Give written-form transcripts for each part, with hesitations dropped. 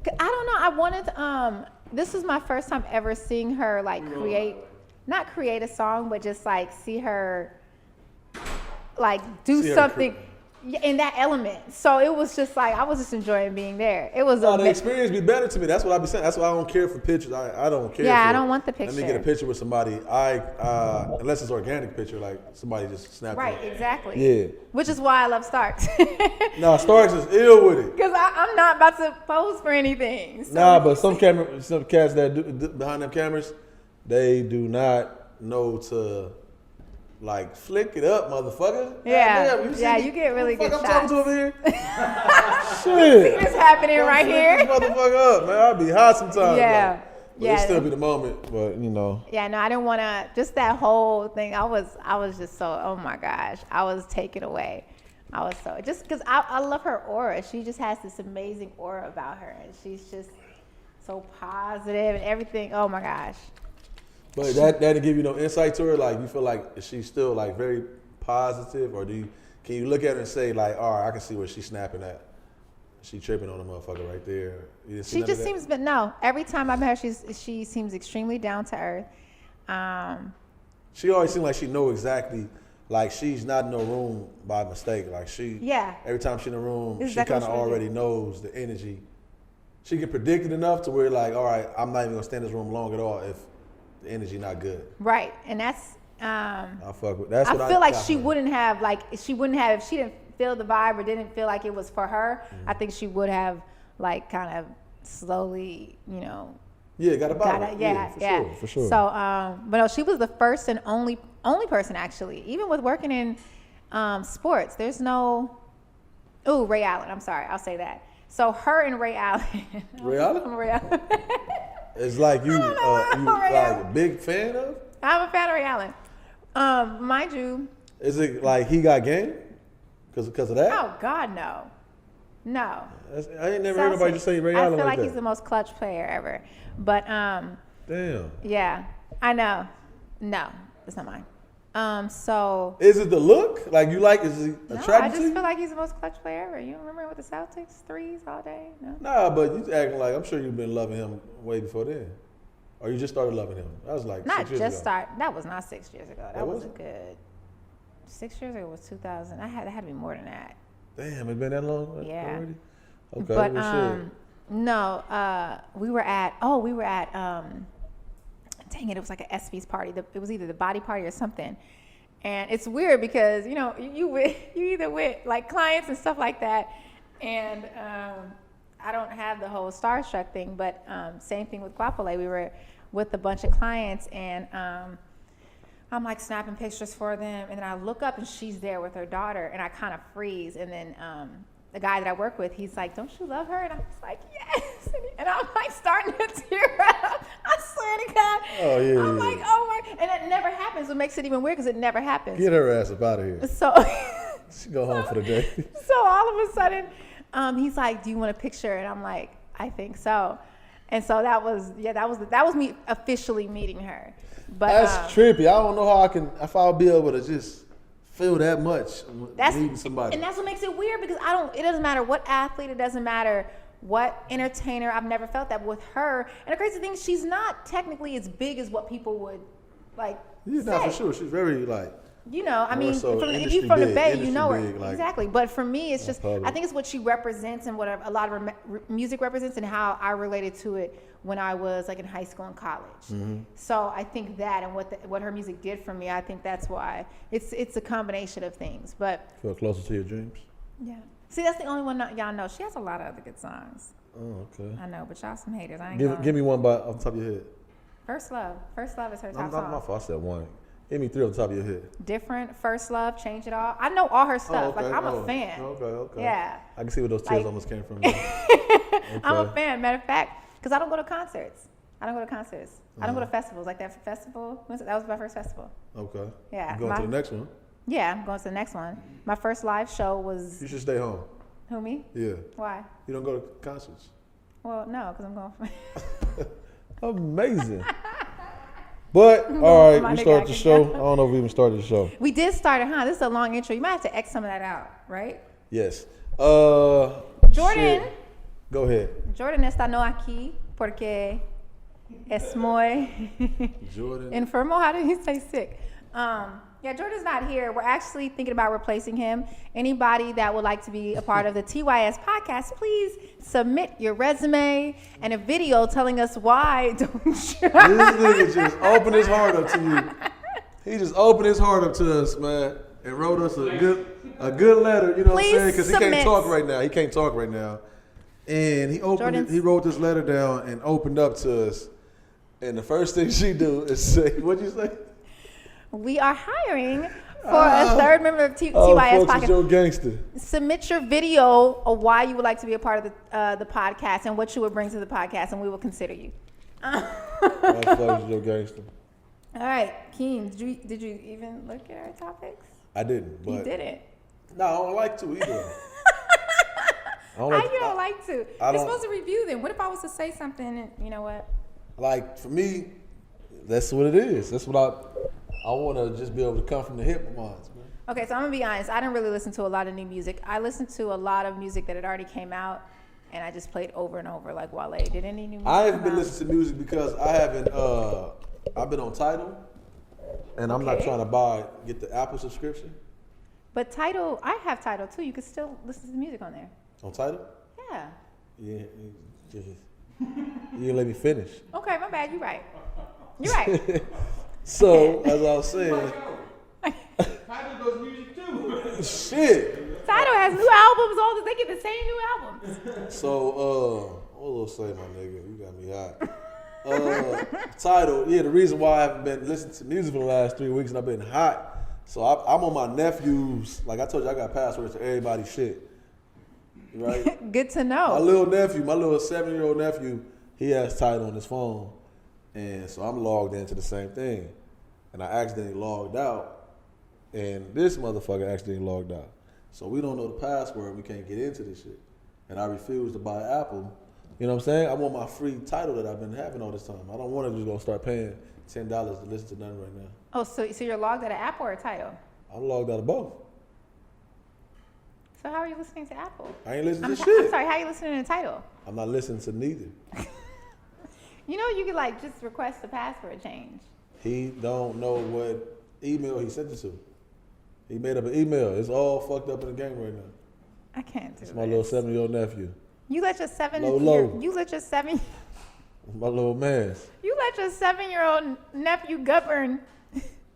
I don't know. I wanted this was my first time ever seeing her like not create a song, but just like see her like do something in that element. So it was just like I was just enjoying being there. It was the experience be better to me. That's what I be saying. That's why I don't care for pictures. I don't care. Yeah, I don't want the picture. Let me get a picture with somebody. Unless it's organic picture, like somebody just snapped. Right, it. exactly. Yeah. Which is why I love Starks. Nah, Starks is ill with it. Because I'm not about to pose for anything. So. Nah, but some cats that do behind them cameras, they do not know to. Like, flick it up, motherfucker. Yeah, damn, you get really good shots. I'm talking to over here? Shit. See this happening right here? This motherfucker up, man. I'll be hot sometimes. Yeah. Like, but it still be the moment, but you know. Yeah, no, I didn't want to, just that whole thing, I was just so, oh my gosh, I was taken away. I was so, just because I love her aura. She just has this amazing aura about her, and she's just so positive and everything. Oh my gosh. But that didn't give you no insight to her? Like, you feel like she's still, like, very positive? Or can you look at her and say, like, all right, I can see where she's snapping at. She tripping on a motherfucker right there. She just seems, but no. Every time I met her, she seems extremely down to earth. She always seems like she know exactly, like, she's not in no room by mistake. Like, every time she's in the room, she kind of already knows the energy. She can predict it enough to where, like, all right, I'm not even going to stay in this room long at all if the energy not good. Right, and that's. I fuck with. That's what I feel like she wouldn't have if she didn't feel the vibe or didn't feel like it was for her. I think she would have like kind of slowly, you know. Yeah, got about it. For sure. So, but no, she was the first and only person actually. Even with working in sports, there's no. Oh, Ray Allen. I'm sorry, I'll say that. So her and Ray Allen. Ray Allen. Ray Allen. It's like you like a big fan of? I'm a fan of Ray Allen. Mind you. Is it like he got game? Because of that? Oh, God, no. No. I ain't never heard nobody just say Ray Allen like that. I feel like he's the most clutch player ever. But, damn. Yeah, I know. No, it's not mine. So. Is it the look? Like is he attractive? No, I just feel like he's the most clutch player ever. You don't remember with the Celtics, threes all day? No. Nah, but you acting like, I'm sure you've been loving him way before then. Or you just started loving him. That was like 6 years ago. That was not 6 years ago. That was a good, 6 years ago was 2000. It had to be more than that. Damn, it been that long yeah. already? Okay, but, well, no, we were at, dang it was like an ESPYs party. It was either the body party or something. And it's weird because, you know, you either with like clients and stuff like that. And I don't have the whole starstruck thing, but same thing with Guapole. We were with a bunch of clients and I'm like snapping pictures for them. And then I look up and she's there with her daughter and I kind of freeze. And then the guy that I work with, he's like, don't you love her? And I'm just like, yes. And I'm like starting to tear up. I swear to God. Oh, yeah. I'm like, oh my. And it never happens. What makes it even weird because it never happens. Get her ass up out of here. So she go home for the day. So all of a sudden, he's like, do you want a picture? And I'm like, I think so. And so that was me officially meeting her. But that's trippy. I don't know if I'll be able to just feel that much meeting somebody. And that's what makes it weird because it doesn't matter what athlete, it doesn't matter what entertainer, I've never felt that with her. And the crazy thing, she's not technically as big as what people would like say. Not for sure. She's very like, you know, I mean, so if you're from the Bay, you know her. Like, exactly. But for me, it's just, public. I think it's what she represents and what a lot of her music represents and how I related to it when I was like in high school and college. Mm-hmm. So I think that and what her music did for me, I think that's why. It's a combination of things. But feel closer to your dreams? Yeah. See, that's the only one y'all know. She has a lot of other good songs. Oh, okay. I know, but y'all some haters. Give me one off the top of your head. First Love. First Love is her top song. song. My fault. I said one. Give me three off the top of your head. Different, First Love, Change It All. I know all her stuff. Oh, okay. Like, I'm a fan. Okay. Yeah. I can see where those tears almost came from. Okay. I'm a fan. Matter of fact, because I don't go to concerts. I don't go to festivals. Like that festival, that was my first festival. Okay. Yeah. You going to the next one? Yeah, I'm going to the next one. My first live show was... You should stay home. Who, me? Yeah. Why? You don't go to concerts? Well, no, because I'm going for... Amazing. But, all right, we started the show. I don't know if we even started the show. We did start it, huh? This is a long intro. You might have to X some of that out, right? Yes. Jordan. Shit. Go ahead. Jordan está no aquí porque es muy Jordan. enfermo. How did he say sick? Yeah, Jordan's not here. We're actually thinking about replacing him. Anybody that would like to be a part of the TYS podcast, please submit your resume and a video telling us why don't you. This nigga just opened his heart up to you. He just opened his heart up to us, man, and wrote us a good letter, you know what I'm saying? Because he can't talk right now. He can't talk right now. And he wrote this letter down and opened up to us. And the first thing she do is say, what'd you say? We are hiring for a third member of TYS podcast. Joe Gangster. Submit your video of why you would like to be a part of the podcast and what you would bring to the podcast, and we will consider you. Joe Gangster. All right, Keem, did you even look at our topics? I didn't. But you didn't? No, I don't like to either. You don't like to? You're supposed to review them. What if I was to say something and, you know what? Like, for me, that's what it is. That's what I want to just be able to come from the hip of mine, man. Okay, so I'm going to be honest. I didn't really listen to a lot of new music. I listened to a lot of music that had already came out, and I just played over and over, like Wale. Did any new music I haven't been listening to music because I haven't, I've been on Tidal, and I'm not trying to get the Apple subscription. But Tidal, I have Tidal too. You can still listen to the music on there. On Tidal? Yeah. Yeah, you didn't let me finish. Okay, my bad. You're right. You're right. So, as I was saying, Tidal does music too. Shit. Tidal has new albums all the. They get the same new albums. So, what was I say, my nigga? You got me hot. Tidal, yeah, the reason why I haven't been listening to music for the last 3 weeks and I've been hot. So I'm on my nephew's, like I told you, I got passwords to everybody's shit. Right? Good to know. My little 7-year-old nephew, he has Tidal on his phone. And so I'm logged into the same thing. And I accidentally logged out. And this motherfucker accidentally logged out. So we don't know the password. We can't get into this shit. And I refuse to buy Apple. You know what I'm saying? I want my free Tidal that I've been having all this time. I don't want to just go start paying $10 to listen to nothing right now. Oh, so you're logged out of Apple or Tidal? I'm logged out of both. So how are you listening to Apple? I ain't listening to shit. I'm sorry, how are you listening to Tidal? I'm not listening to neither. You know, you could like just request a password change. He don't know what email he sent it to. He made up an email. It's all fucked up in the game right now. I can't do It's my little 7-year-old nephew. You let your 7 You let your 7 My little man. You let your 7-year-old nephew govern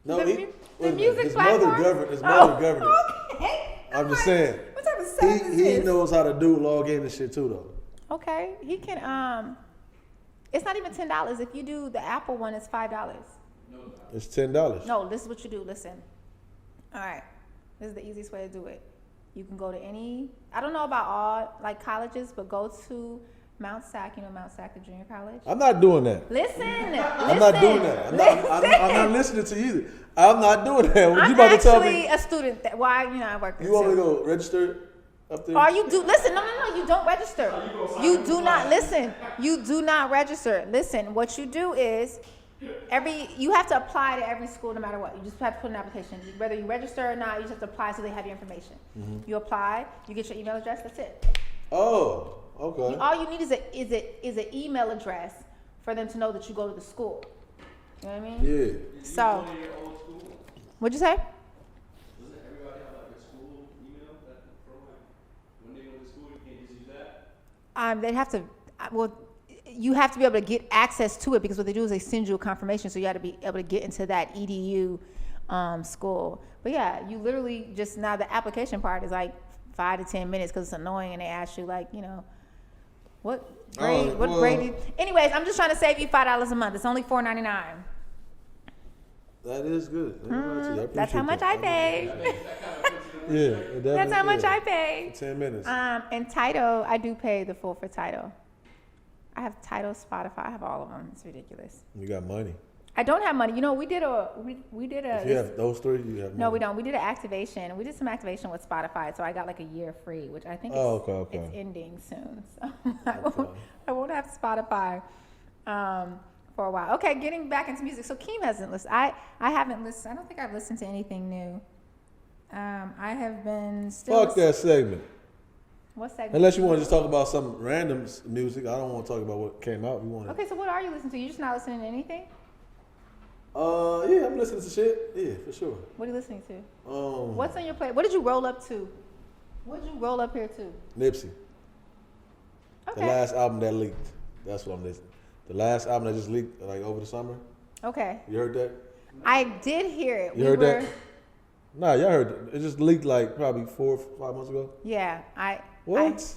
the music his platform? His mother governed it. Okay. I'm just saying. What type of sense is He this? knows how to log in and shit too though. Okay. He can it's not even $10. If you do the Apple one, it's $5. It's $10. No, this is what you do. Listen. All right. This is the easiest way to do it. You can go to I don't know about all like colleges, but go to Mount SAC, Mount SAC, the junior college. I'm not doing that. Listen. I'm not doing that. I'm not listening to you either. I'm not doing that. I'm you about to tell me? actually a student. I work there. You want me to go register up there? Or you do listen? No. You don't register. You do not listen. You do not register. Listen. What you do is you have to apply to every school no matter what. You just have to put an application. Whether you register or not, you just have to apply so they have your information. Mm-hmm. You apply. You get your email address. That's it. Oh. Okay. All you need is an email address for them to know that you go to the school. You know what I mean? Yeah. So, what'd you say? Doesn't everybody have like a school email that from like when they go to school you can't just use that? They'd have to. Well, you have to be able to get access to it because what they do is they send you a confirmation, so you have to be able to get into that EDU school. But yeah, you literally just now the application part is like 5 to 10 minutes because it's annoying and they ask you like what grade? Anyways, I'm just trying to save you $5 a month. It's only $4.99. That is good. That's how much I pay. Yeah, that's how much I pay. 10 minutes. And Tidal, I do pay the full for Tidal. I have Tidal, Spotify. I have all of them. It's ridiculous. You got money. I don't have money. We did a. If you have those three, you have money. No, we don't. We did an activation. We did some activation with Spotify, so I got like a year free, which I think it's ending soon. So I won't have Spotify for a while. Okay, getting back into music. So Keem hasn't listened. I haven't listened. I don't think I've listened to anything new. I have been still. Fuck that segment. What segment? Unless you want to just talk about some random music. I don't want to talk about what came out. Okay, so what are you listening to? You just not listening to anything? Yeah, I'm listening to shit. Yeah, for sure. What are you listening to? What's on your plate? What did you roll up to? What did you roll up here to? Nipsey. Okay. The last album that leaked. That's what I'm listening. The last album that just leaked like over the summer. Okay. You heard that? I did hear it. You heard that? Nah, y'all heard it. It just leaked like probably 4 or 5 months ago. Yeah, What?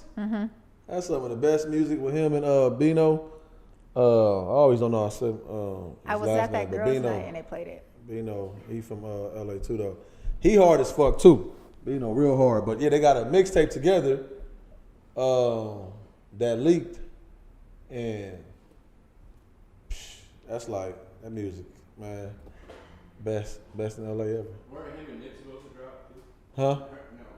That's some of the best music with him and Bino. I always don't know. I was at that girls' night and they played it. Bino, he from LA too though. He hard as fuck too. Bino, real hard. But yeah, they got a mixtape together that leaked, and that's like that music, man. Best in LA ever. Weren't him and Nip supposed to drop too? Huh? No,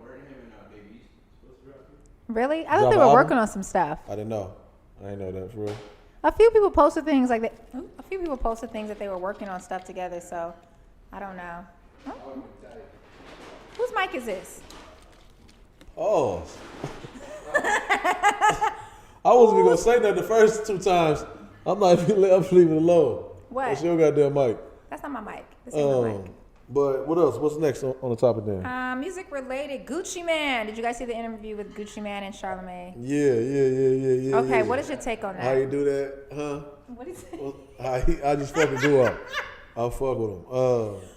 weren't him and Big East supposed to drop too? Really? I thought they were working on some stuff. I didn't know. I didn't know that for real. A few people posted things like that. A few people posted things that they were working on stuff together. So, I don't know. Oh. Whose mic is this? Oh. I wasn't even gonna say that the first 2 times. I'm not even leaving it alone. What? That's your goddamn mic. That's not my mic. This ain't my mic. But what else? What's next on the topic then? Music related. Gucci Man. Did you guys see the interview with Gucci Man and Charlamagne? Yeah. Okay, what is your take on that? How you do that, huh? What is it? Well, I just fucking do up. I'll fuck with him.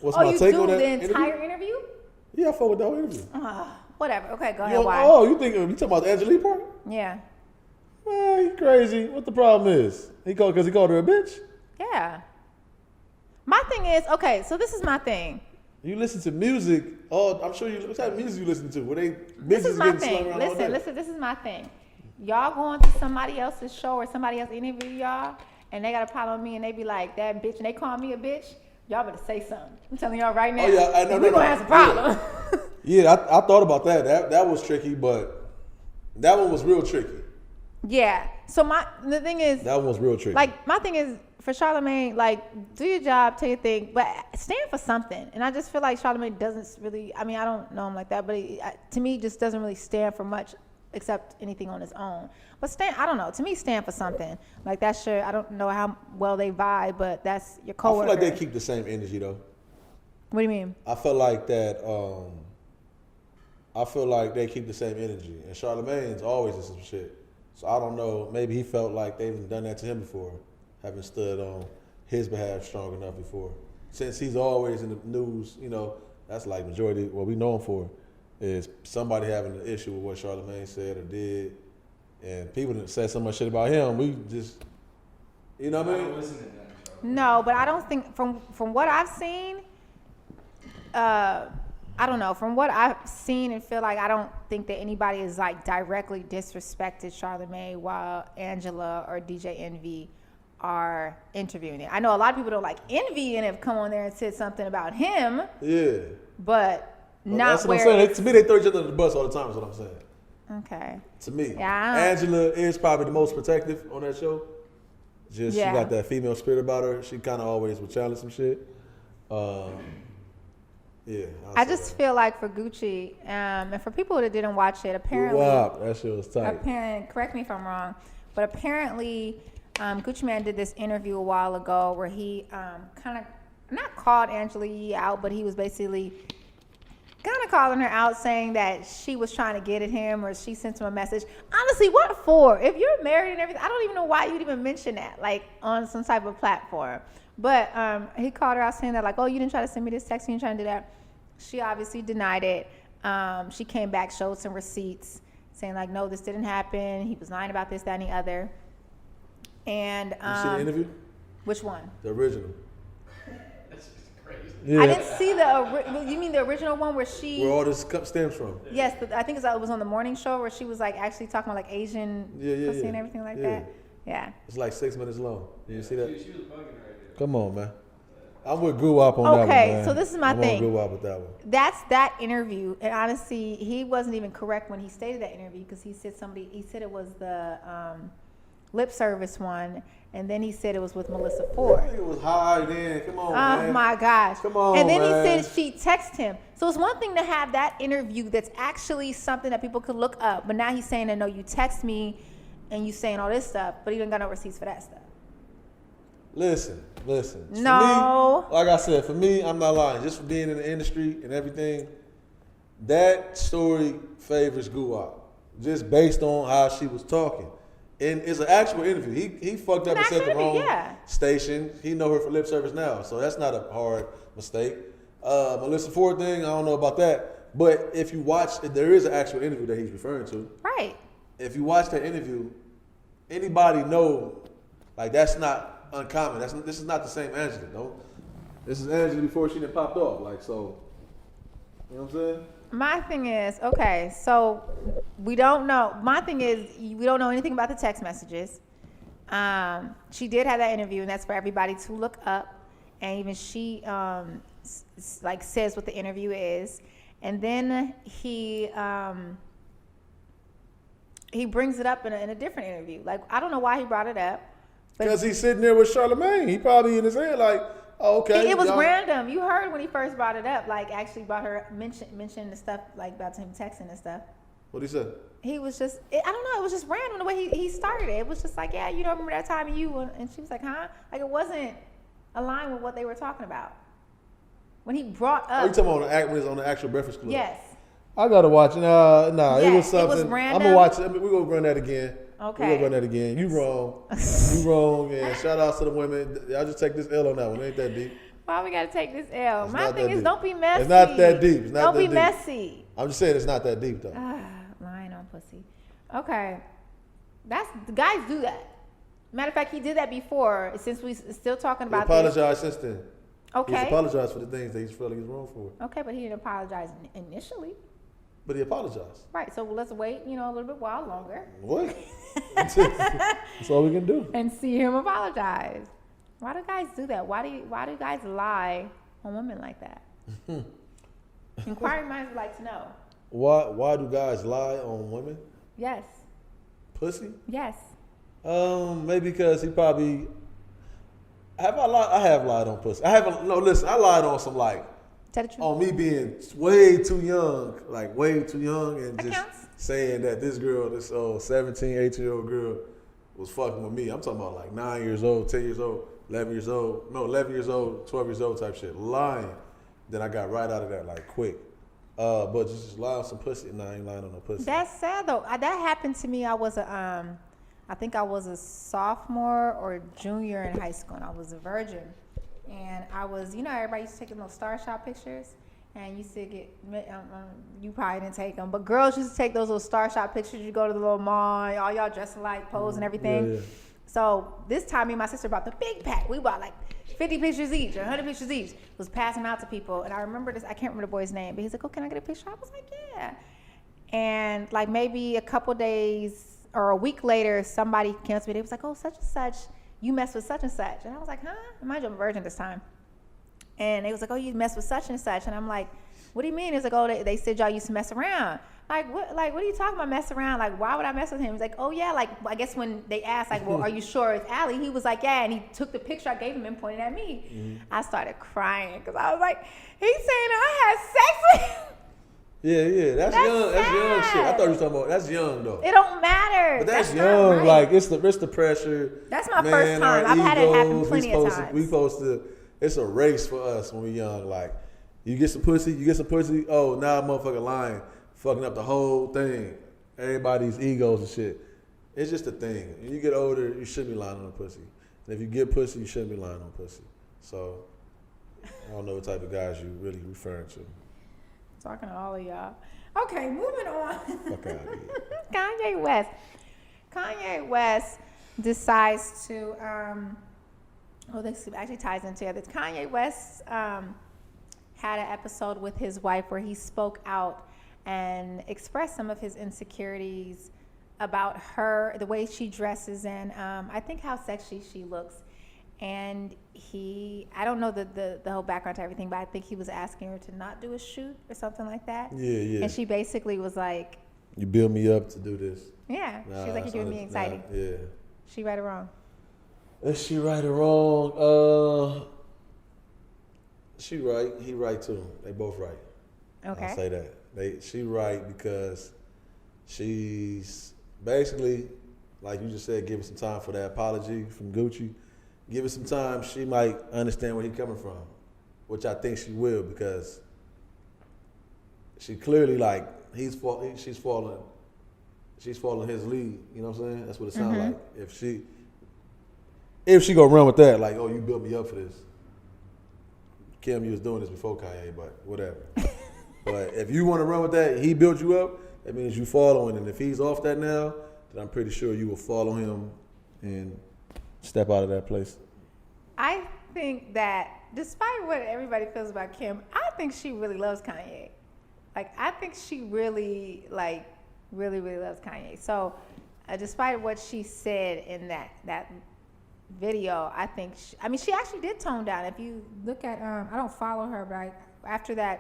What's my take on that? The entire interview? Yeah, I fuck with the whole interview. Whatever. Okay, go ahead. Why? Oh, you talking about the Angelique part? Yeah. Man, you crazy. What the problem is? Because he called her a bitch? Yeah. My thing is, okay, so this is my thing. You listen to music. Oh, I'm sure you. What type of music you listen to? Were they This is my thing. Listen. This is my thing. Y'all going to somebody else's show or somebody else interview y'all, and they got a problem with me, and they be like that bitch, and they call me a bitch. Y'all better say something. I'm telling y'all right now. Oh yeah, I know. We're gonna have some problem. Yeah, I thought about that. That was tricky, but that one was real tricky. Yeah. So the thing is, that one was real tricky. Like my thing is for Charlamagne, like do your job, tell your thing, but stand for something. And I just feel like Charlamagne doesn't really. I mean, I don't know him like that, but to me, just doesn't really stand for much except anything on his own. But I don't know. To me, stand for something. Like that's I don't know how well they vibe, but that's your coworker. I feel like they keep the same energy though. What do you mean? I feel like that. I feel like they keep the same energy, and Charlamagne's always in some shit. So I don't know. Maybe he felt like they've done that to him before, having stood on his behalf strong enough before. Since he's always in the news, that's like majority what we know him for is somebody having an issue with what Charlamagne said or did, and people that said so much shit about him. We just, you know what I mean? No, but I don't think from what I've seen. I don't know. From what I've seen and feel like, I don't think that anybody is like directly disrespected Charlamagne while Angela or DJ Envy are interviewing it. I know a lot of people don't like Envy and have come on there and said something about him. Yeah. But not that's what where I'm saying. To me, they throw each other under the bus all the time. Is what I'm saying. Okay. To me, yeah, Angela is probably the most protective on that show. She got that female spirit about her. She kind of always will challenge some shit. Yeah. I just feel like for Gucci, and for people that didn't watch it, apparently. Wow, that shit was tight. Correct me if I'm wrong, but apparently, Gucci Mane did this interview a while ago where he kind of not called Angela Yee out, but he was basically kind of calling her out, saying that she was trying to get at him or she sent him a message. Honestly, what for? If you're married and everything, I don't even know why you'd even mention that, like on some type of platform. But he called her out saying that, like, oh, you didn't try to send me this text, you didn't try to do that. She obviously denied it. She came back, showed some receipts, saying like, no, this didn't happen. He was lying about this, that, and the other. And you see the interview? Which one? The original. That's just crazy. Yeah. I didn't see you mean the original one where where all this stems from? Yes, I think it was on the morning show where she was like actually talking about like Asian pussy and everything like that. Yeah. It's like 6 minutes long. Did you see that? She was bugging right there. Come on, man. I'm with Guwap on that one, man. Okay, so this is my thing. I'm with Guwap with that one. That's that interview, and honestly, he wasn't even correct when he stated that interview because he said it was the lip service one, and then he said it was with Melissa Ford. It was high then. Come on, man. Oh my gosh. Come on, and then man. he said she texted him. So it's one thing to have that interview that's actually something that people could look up, but now he's saying that no, you text me and you saying all this stuff, but he don't got no receipts for that stuff. Listen. No. For me, like I said, for me, I'm not lying. Just for being in the industry and everything, that story favors Guwap. Just based on how she was talking. And it's an actual interview. He fucked up and said the wrong station. He know her for lip service now, so that's not a hard mistake. Melissa Ford thing, I don't know about that. But if you watch, there is an actual interview that he's referring to. Right. If you watch that interview, anybody know, like that's not uncommon. This is not the same Angela, no. This is Angela before she done popped off. Like, so, you know what I'm saying? My thing is, okay, so we don't know. My thing is, we don't know anything about the text messages. She did have that interview, and that's for everybody to look up. And even she, like, says what the interview is. And then he brings it up in a different interview. Like, I don't know why he brought it up. Because he's sitting there with Charlamagne. He probably in his head like, oh, okay. It was random. You heard when he first brought it up, like actually brought her, mentioned the stuff like about him texting and stuff. What'd he say? He was just, I don't know, it was just random the way he started it. It was just like, yeah, you don't remember that time and she was like, huh? Like it wasn't aligned with what they were talking about. When he brought up. Oh, you talking about when it's on the actual Breakfast Club? Yes. I gotta watch it. Nah, yes, it was something. It was random. I'm gonna watch it. We're gonna run that again. Okay. We're gonna run that again. You wrong. You wrong. And shout out to the women. Y'all just take this L on that one. It ain't that deep. Why we gotta take this L? It's My thing is, deep. don't be messy. It's not that deep. Don't be messy. I'm just saying it's not that deep though. Lying on pussy. Okay. The guys do that. Matter of fact, he did that before. Since we still talking about he apologized since then. Okay. He's apologized for the things that he's feeling he's wrong for. Okay, but he didn't apologize initially. But he apologized. Right, so let's wait, a little bit while longer. What? That's all we can do. And see him apologize. Why do guys do that? Why do guys lie on women like that? Inquiring minds would like to know. Why do guys lie on women? Yes. Pussy? Yes. Maybe because he probably. Have I lied? I have lied on pussy. I haven't. No, listen. I lied on some on me being way too young, and that just counts. saying that this girl, this 17, 18-year-old girl, was fucking with me. I'm talking about like 9 years old, 10 years old, 11 years old, 12 years old type shit. Lying. Then I got right out of that like quick. But just lie on some pussy. No, I ain't lying on no pussy. That's sad though. That happened to me. I was I think I was a sophomore or junior in high school, and I was a virgin. And I was, everybody used to take those Star Shot pictures, and used to get, you probably didn't take them, but girls used to take those little Star Shot pictures. You go to the little mall, all y'all dressed alike, pose and everything. Yeah. So this time, me and my sister bought the big pack. We bought like 50 pictures each, 100 pictures each. Was passing out to people, and I remember this. I can't remember the boy's name, but he's like, "Oh, can I get a picture?" I was like, "Yeah." And like maybe a couple days or a week later, somebody came to me. They was like, "Oh, such and such. You messed with such and such." And I was like, huh? Mind you, I'm a virgin this time. And they was like, "Oh, you messed with such and such." And I'm like, "What do you mean?" It's like, "Oh, they said y'all used to mess around." Like, what are you talking about mess around? Like, why would I mess with him? He's like, "Oh, yeah." Like, I guess when they asked, like, "Well, are you sure it's Allie?" He was like, "Yeah." And he took the picture I gave him and pointed at me. Mm-hmm. I started crying because I was like, he's saying I had sex with him. Yeah, that's young. Sad. That's young shit. I thought you were talking about that's young though. It don't matter. But that's young. Right. Like it's the pressure. That's my first time. I've had it happen plenty of times. We supposed to. It's a race for us when we're young. Like you get some pussy. Oh, now motherfucker lying, fucking up the whole thing. Everybody's egos and shit. It's just a thing. When you get older, you shouldn't be lying on pussy. And if you get pussy, you shouldn't be lying on pussy. So I don't know what type of guys you really referring to. Talking to all of y'all. Okay, moving on. Fuck out of here. Kanye West decides to, this actually ties into it. Kanye West had an episode with his wife where he spoke out and expressed some of his insecurities about her, the way she dresses, and I think how sexy she looks. And I don't know the whole background to everything, but I think he was asking her to not do a shoot or something like that. Yeah. And she basically was like, "You build me up to do this." Yeah. She was like, "You're doing me exciting." Yeah. She right or wrong? Is she right or wrong? She right. He right too. They both right. Okay. I'll say that. She right because she's basically, like you just said, give it some time for that apology from Gucci. Give it some time. She might understand where he's coming from, which I think she will because she clearly like she's following his lead. You know what I'm saying? That's what it sounds like. If she gonna run with that, like, oh, you built me up for this. Kim, you was doing this before Kanye, but whatever. But if you want to run with that, he built you up, that means you following. And if he's off that now, then I'm pretty sure you will follow him and step out of that place. I think that despite what everybody feels about Kim, I think she really loves Kanye. Like, I think she really loves Kanye. So despite what she said in that video, I think she actually did tone down. If you look at I don't follow her, but after that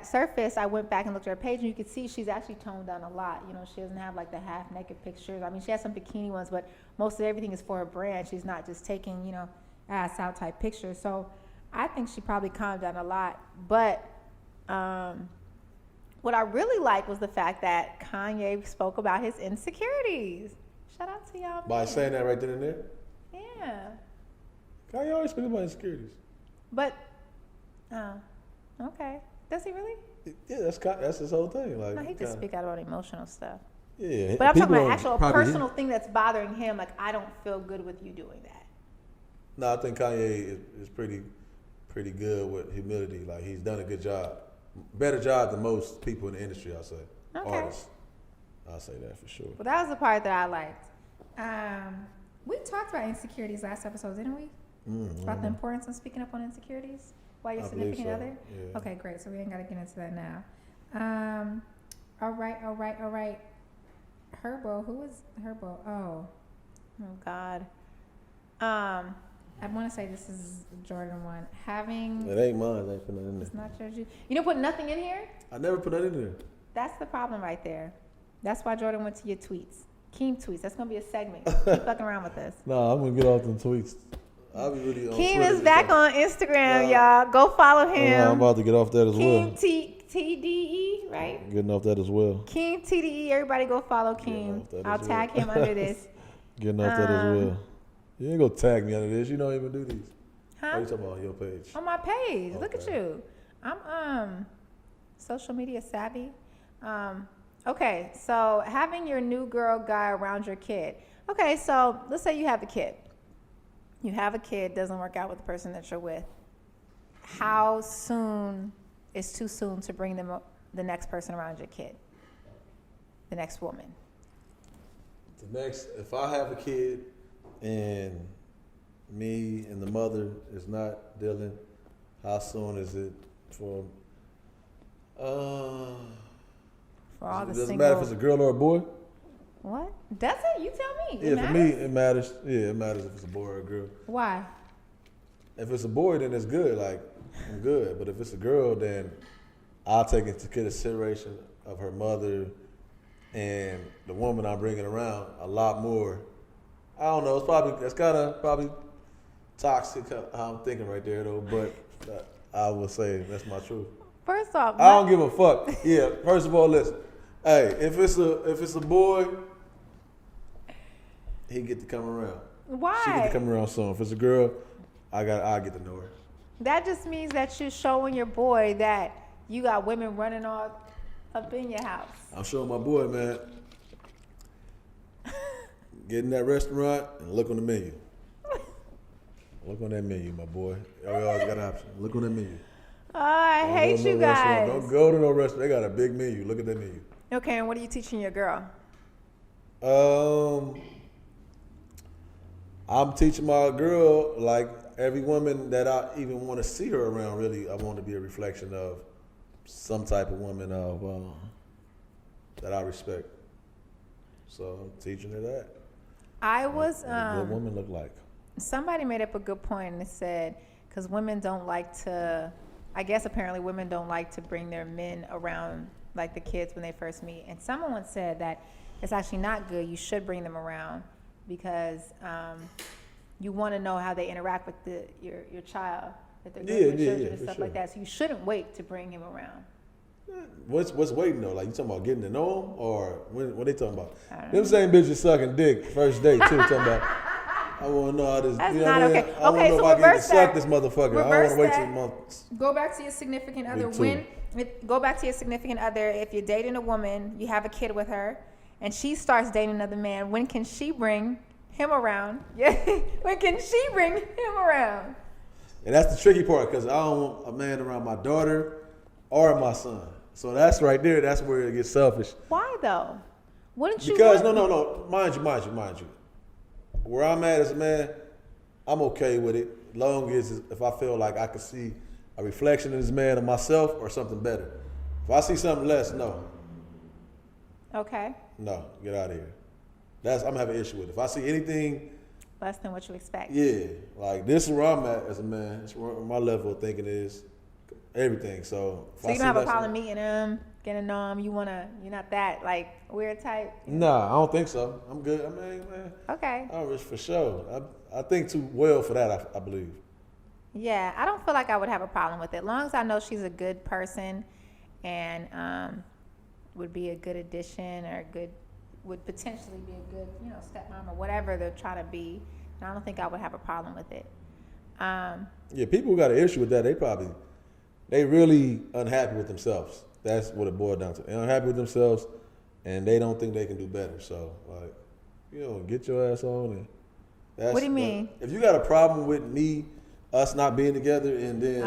surface, I went back and looked at her page, and you could see she's actually toned down a lot. You know, she doesn't have like the half naked pictures. I mean, she has some bikini ones, but most of everything is for her brand. She's not just taking, you know, ass out type pictures. So I think she probably calmed down a lot. But what I really liked was the fact that Kanye spoke about his insecurities. Shout out to y'all. By saying that right then and there? Yeah. Kanye always speaks about insecurities. But, okay. Does he really? Yeah, that's his whole thing. Like, no, he just speak out about emotional stuff. Yeah. But I'm talking about actual personal thing that's bothering him. Like, I don't feel good with you doing that. No, I think Kanye is pretty good with humility. Like, he's done a good job. Better job than most people in the industry, I'll say. Okay. Artists. I'll say that for sure. Well, that was the part that I liked. We talked about insecurities last episode, didn't we? Mm-hmm. About the importance of speaking up on insecurities while your significant other? Yeah. Okay, great. So we ain't got to get into that now. All right. Herbo. Who is Herbo? Oh, God. I want to say this is Jordan one. It ain't mine. I ain't put nothing in there. It's not yours. You don't put nothing in here? I never put that in there. That's the problem right there. That's why Jordan went to your tweets. Keem tweets. That's going to be a segment. Keep fucking around with us. Nah, I'm going to get off them tweets. I'll be really on Keem Twitter is back on Instagram, y'all. Go follow him. I'm about to get off that as well. Keem TDE, right? Getting off that as well. Keem TDE. Everybody go follow Keem. I'll tag him under this. Getting off that as well. You ain't going to tag me under this. You don't even do these. Huh? What are you talking about on your page? On my page. Okay. Look at you. I'm social media savvy. Okay, so having your new girl guy around your kid. Okay, so let's say you have a kid. You have a kid, doesn't work out with the person that you're with. How soon is too soon to bring the next person around your kid? The next woman. If I have a kid and me and the mother is not dealing, how soon is it for all the doesn't matter if it's a girl or a boy? What? Does it? You tell me. Yeah, for me, it matters. Yeah, it matters if it's a boy or a girl. Why? If it's a boy, then it's good. Like, I'm good. But if it's a girl, then I'll take into consideration of her mother and the woman I'm bringing around a lot more. I don't know. That's kind of probably toxic how I'm thinking right there, though. But I will say that's my truth. First off, I don't give a fuck. Yeah. First of all, listen. Hey, if it's a boy, he get to come around. Why? She get to come around soon. If it's a girl, I get to know her. That just means that you're showing your boy that you got women running all up in your house. I'm showing my boy, man. Get in that restaurant and look on the menu. Look on that menu, my boy. You always got an option. Look on that menu. Oh, I hate you guys. Don't go to no restaurant. They got a big menu. Look at that menu. Okay, and what are you teaching your girl? I'm teaching my girl, like every woman that I even want to see her around, really, I want to be a reflection of some type of woman that I respect. So I'm teaching her that. What a good woman look like. Somebody made up a good point and it said, because women don't like to, I guess apparently women don't like to bring their men around like the kids when they first meet. And someone once said that it's actually not good. You should bring them around because you want to know how they interact with your child, that they're doing with children and stuff like that. So you shouldn't wait to bring him around. What's waiting though? Like you talking about getting to know him, or what they talking about? Them same bitches sucking dick first date too. Talking about I want to know how this. That's you know not what okay. I want to know if I can even suck this motherfucker. I don't want to wait 2 months. Go back to your significant other. Go back to your significant other. If you're dating a woman, you have a kid with her, and she starts dating another man. When can she bring him around? Yeah. When can she bring him around? And that's the tricky part, because I don't want a man around my daughter or my son. So that's right there. That's where it gets selfish. Why though? Wouldn't you? Because no. Mind you. Where I'm at as a man, I'm okay with it. Long as if I feel like I can see a reflection of this man of myself or something better. If I see something less, no. Okay. No, get out of here. I'm having an issue with it. If I see anything less than what you expect. Yeah, like this is where I'm at as a man. It's where my level of thinking is everything. So you don't have a problem meeting him, getting to know him. You're not that like weird type. Nah, I don't think so. I'm good. I mean, man. Okay. I wish for sure. I think too well for that. I believe. Yeah, I don't feel like I would have a problem with it. As long as I know she's a good person, and would be a good addition or would potentially be a good, stepmom or whatever they're trying to be. And I don't think I would have a problem with it. Yeah, people who got an issue with that, they really unhappy with themselves. That's what it boils down to. They're unhappy with themselves, and they don't think they can do better. So, like, get your ass on. And what do you mean? If you got a problem with us not being together, and then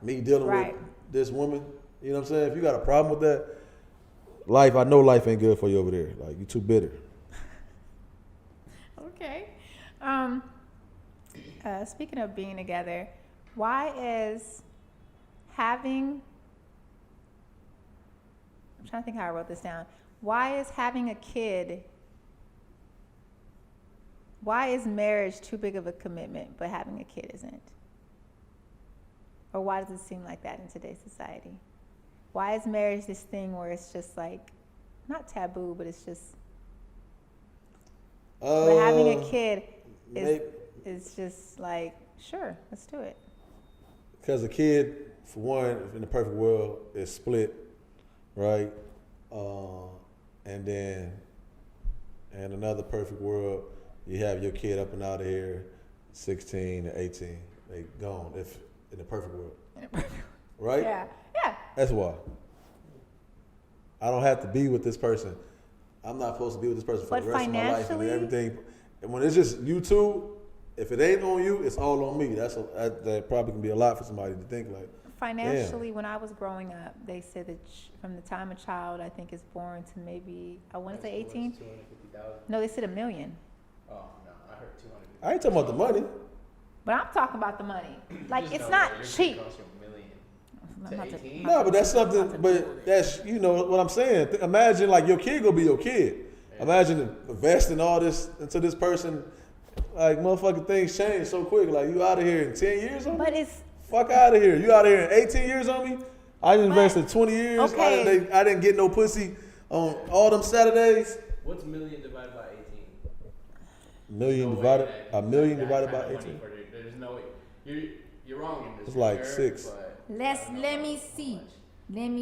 me dealing with this woman, you know what I'm saying? If you got a problem with that, I know life ain't good for you over there. Like, you too bitter. Okay. Speaking of being together, why is having... I'm trying to think how I wrote this down. Why is having a kid... Why is marriage too big of a commitment, but having a kid isn't? Or why does it seem like that in today's society? Why is marriage this thing where it's just like, not taboo, but it's just, but having a kid is just like, sure, let's do it. Because a kid, for one, in the perfect world, is split, right? And then in another perfect world, you have your kid up and out of here, 16 to 18. They gone, if in the perfect world. Right? Yeah. That's why. I don't have to be with this person. I'm not supposed to be with this person for the rest of my life and everything. And when it's just you two, if it ain't on you, it's all on me. That probably can be a lot for somebody to think like. Financially, when I was growing up, they said that from the time a child, I think, is born to maybe, I want to say 18. No, they said $1 million. Oh, no, I heard 200. I ain't talking about the money. But I'm talking about the money. Like, it's not cheap. No, but that's something, but that's, what I'm saying. Imagine, like, your kid gonna be your kid. Yeah. Imagine investing all this into this person. Like, motherfucking things change so quick. Like, you out of here in 10 years on me? But it's... Fuck out of here. You out of here in 18 years on me? I invested 20 years. Okay. I didn't get no pussy on all them Saturdays. What's $1 million divided by 18? $1 million divided by 18? There's no way. You're wrong in this. It's like 6. Let me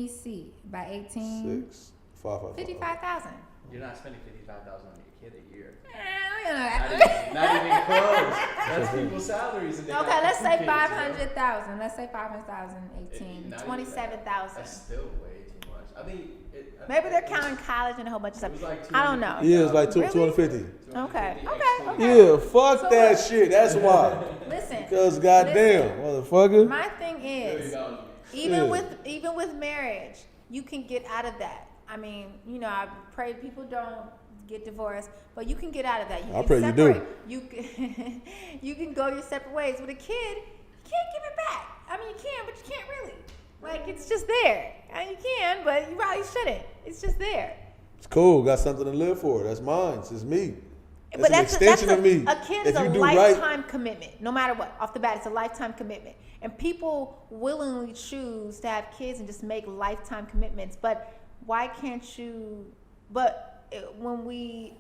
see. By 18. 6. 5. 55,000. You're not spending $55,000 on your kid a year. Not even close. That's people's salaries. Okay, let's say 500,000. Let's say 500,000, 18, 27,000. That's still way too much. I think maybe they're counting college and a whole bunch of stuff. Like I don't know. Yeah, it's like 250. Okay. Yeah, fuck that shit. That's why. Listen. Because goddamn, motherfucker. My thing is, even with marriage, you can get out of that. I mean, I pray people don't get divorced, but you can get out of that. I pray you do. You can go your separate ways. With a kid, you can't give it back. I mean, you can, but you can't really. Like, it's just there. And you can, but you probably shouldn't. It's just there. It's cool. Got something to live for. That's mine. It's me. But that's an extension of me. A kid is a lifetime commitment. No matter what. Off the bat, it's a lifetime commitment. And people willingly choose to have kids and just make lifetime commitments. But why can't you... But when we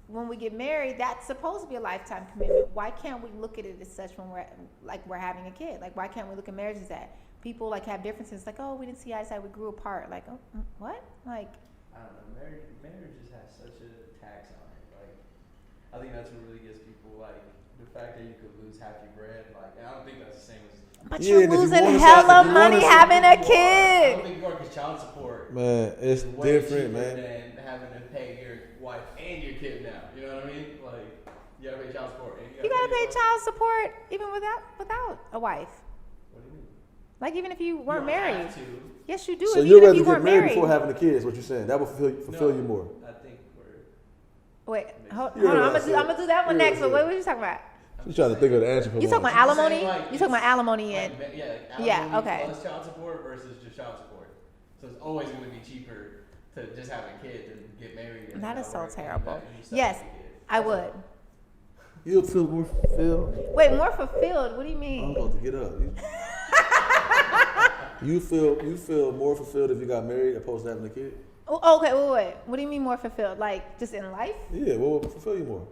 when we get married, that's supposed to be a lifetime commitment. Why can't we look at it as such when we're having a kid? Like, why can't we look at marriage as that? People like have differences. Like, oh, we didn't see eye to side. We grew apart. Like, oh, what? Like, I don't know. Marriage just has such a tax on it. Like, I think that's what really gets people, like, the fact that you could lose half your bread. Like, and I don't think that's the same as. But you're losing hella money having a kid. I don't think you are, because child support. Man, it's different, man. Than having to pay your wife and your kid now. You know what I mean? Like, you gotta pay child support. And you gotta pay child support even without a wife. What do you mean? Like, even if you weren't married. Have to. Yes, you do. So you'd rather get married before having a kid, is what you're saying. That will fulfill you more. I think Wait, hold on. I'm gonna do that one next. So what were you talking about? I'm trying to think of the answer for you talking about alimony? You talking about alimony and alimony okay. Plus child support versus just child support. So it's always going to be cheaper to just have a kid than get married. And that is so terrible. Yes, I would. You'll feel more fulfilled. Wait, more fulfilled? What do you mean? I'm about to get up. You feel more fulfilled if you got married opposed to having a kid? Oh, okay, wait. What do you mean more fulfilled? Like, just in life? Yeah, what would fulfill you more?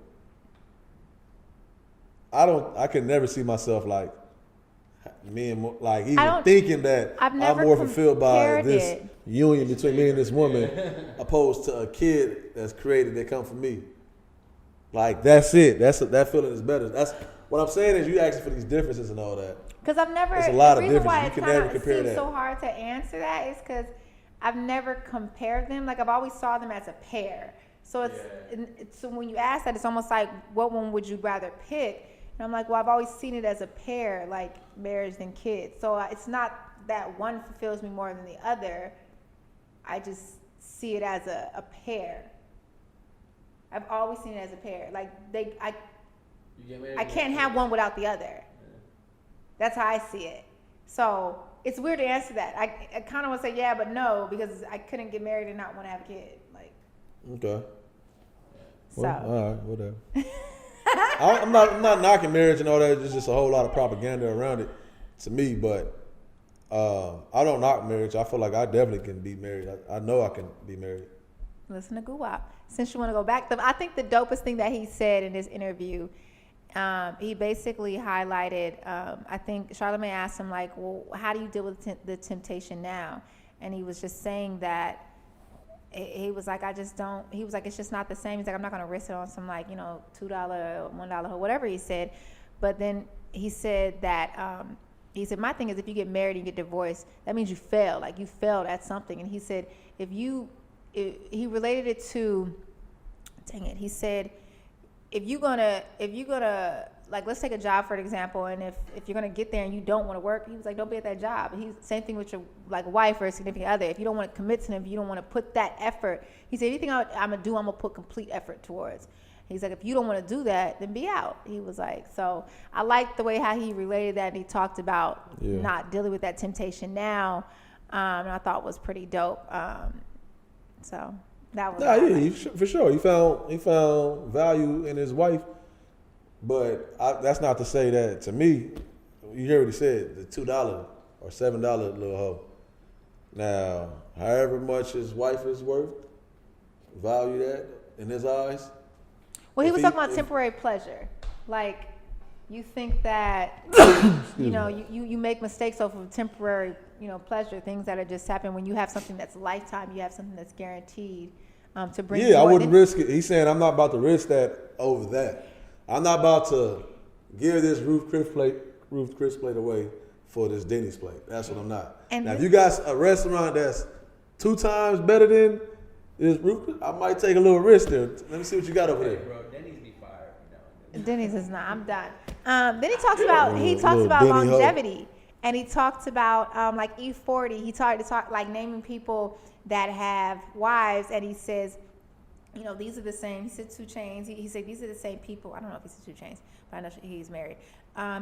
I can never see myself like me and like even thinking that I'm more fulfilled by this union between me and this woman opposed to a kid that's created that come from me. Like, that's it. That feeling is better. That's what I'm saying is you asking for these differences and all that. Because I've never. There's a lot of differences. Why you can never compare that. It seems so hard to answer that is because I've never compared them. Like, I've always saw them as a pair. So so when you ask that, it's almost like, what one would you rather pick? And I'm like, well, I've always seen it as a pair, like marriage and kids. So it's not that one fulfills me more than the other. I just see it as a pair. I've always seen it as a pair. Like, I can't have one without the other. Yeah. That's how I see it. So it's weird to answer that. I kind of want to say yeah, but no, because I couldn't get married and not want to have a kid. Like. Okay. So. Well, all right, whatever. I'm not knocking marriage and all that. It's just a whole lot of propaganda around it to me. But I don't knock marriage. I feel like I definitely can be married. I know I can be married. Listen to Guwap. Since you want to go back, I think the dopest thing that he said in this interview, he basically highlighted, I think Charlamagne asked him, like, well, how do you deal with the temptation now? And he was just saying that he was like, he was like, it's just not the same. He's like, I'm not going to risk it on some, like, $2, $1, whatever he said. But then he said that, he said, my thing is, if you get married and you get divorced, that means you failed. Like, you failed at something. And he said, he related it to, he said, if you're gonna like, let's take a job for an example, and if you're gonna get there and you don't want to work, he was like, don't be at that job. He's same thing with your like wife or a significant other. If you don't want to commit to them, if you don't want to put that effort, he said, anything I'm gonna do, I'm gonna put complete effort towards. He's like, if you don't want to do that, then be out. He was like, so I like the way how he related that, and he talked about not dealing with that temptation now, and I thought was pretty dope. So that was for sure. He found value in his wife, but that's not to say that to me. You hear what he said, the $2 or $7 little hoe. Now, however much his wife is worth, value that in his eyes. Well, he was talking about temporary pleasure. Like, you think that, you make mistakes off of temporary, pleasure, things that are just happen. When you have something that's lifetime, you have something that's guaranteed to bring. Yeah, I wouldn't risk it. He's saying I'm not about to risk that over that. I'm not about to give this Ruth Chris plate away for this Denny's plate. That's what I'm not. And now, if you got a restaurant that's 2 times better than this Ruth, I might take a little risk there. Let me see what you got over there. Bro, Denny's be fired. Denny's is not. I'm done. Then he talks about longevity. And he talked about like E40. He talked like naming people that have wives, and he says, these are the same. He said 2 Chainz. He said these are the same people. I don't know if he said 2 Chainz, but I know he's married.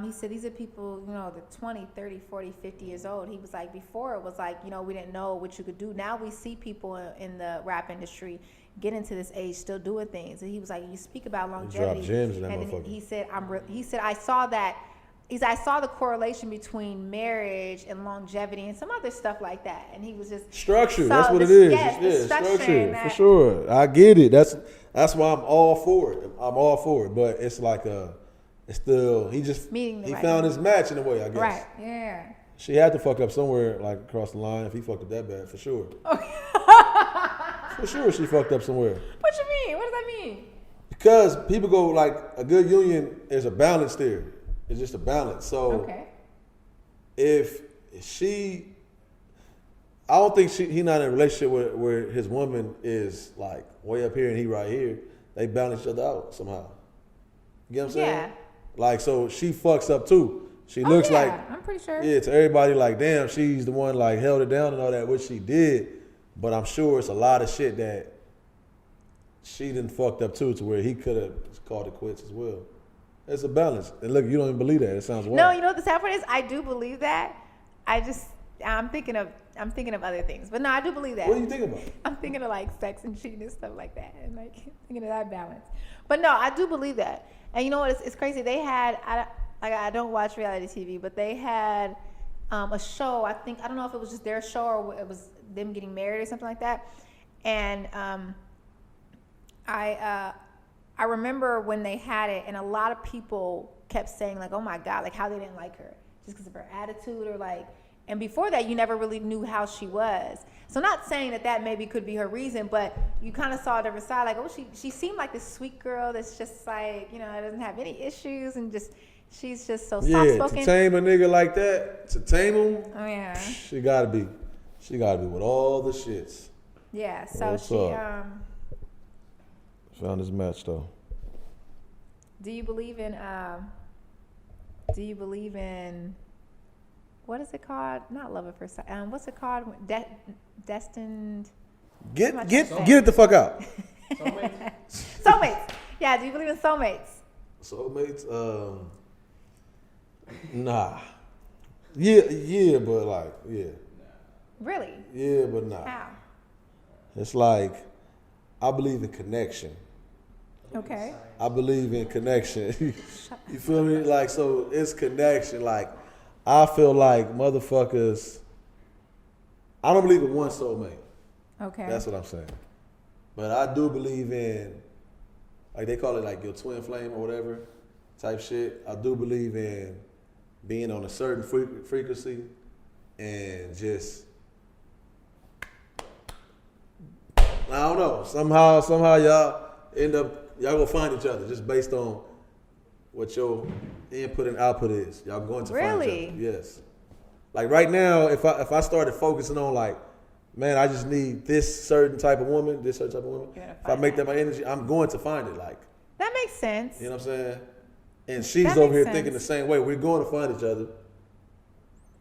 He said these are people, they're 20, 30, 40, 50 years old. He was like, before it was like, we didn't know what you could do. Now we see people in the rap industry get into this age still doing things. And he was like, you speak about longevity. Drop gems in that and motherfucker. he said I saw that I saw the correlation between marriage and longevity and some other stuff like that, and he was just structure. That's what it is. Yes, structure for sure. I get it. That's why I'm all for it. I'm all for it. But it's like it's still he found his match in a way. I guess. Right. Yeah. She had to fuck up somewhere, like across the line. If he fucked up that bad, for sure. For sure, she fucked up somewhere. What you mean? What does that mean? Because people go like a good union is a balance there. It's just a balance. So if she, I don't think he not in a relationship where his woman is like way up here and he right here. They balance each other out somehow. You get what I'm saying? Yeah. Like, so she fucks up too. She looks like, I'm pretty sure. Yeah, to everybody like, damn, she's the one like held it down and all that, which she did. But I'm sure it's a lot of shit that she done fucked up too, to where he could have called it quits as well. It's a balance. And look, you don't even believe that. It sounds wild. No, you know what the sad part is? I do believe that. I'm thinking of other things. But no, I do believe that. What are you thinking about? I'm thinking of like sex and cheating and stuff like that, and like thinking of that balance. But no, I do believe that. And you know what? It's crazy. They had I don't watch reality TV, but they had a show. I don't know if it was just their show or it was them getting married or something like that. And I remember when they had it, and a lot of people kept saying like, "Oh my God," like how they didn't like her just because of her attitude or like. And before that, you never really knew how she was. So not saying that maybe could be her reason, but you kind of saw a different side. Like, oh, she seemed like this sweet girl that's just like, doesn't have any issues and just she's just so soft spoken. To tame a nigga like that, to tame him, oh yeah, she gotta be with all the shits. Yeah. So what's she up? Found his match though. Do you believe in what is it called? Not love at first sight. What's it called? Destined. Get it the fuck out. Soulmates. Soulmates. Yeah. Do you believe in soulmates? Soulmates. Nah. Yeah, but like, yeah. Really? Yeah, but nah. How? It's like, I believe in connection. Okay. I believe in connection. You feel me? Like, so it's connection. Like, I feel like motherfuckers, I don't believe in one soulmate. Okay. That's what I'm saying. But I do believe in, like they call it like your twin flame or whatever type shit. I do believe in being on a certain frequency and just, I don't know, somehow y'all gonna find each other just based on what your input and output is. Y'all going to find each other. Yes. Like right now, if I started focusing on like, man, I just need this certain type of woman, if I make that my energy, I'm going to find it. Like, that makes sense. You know what I'm saying? And she's over here thinking the same way. We're going to find each other.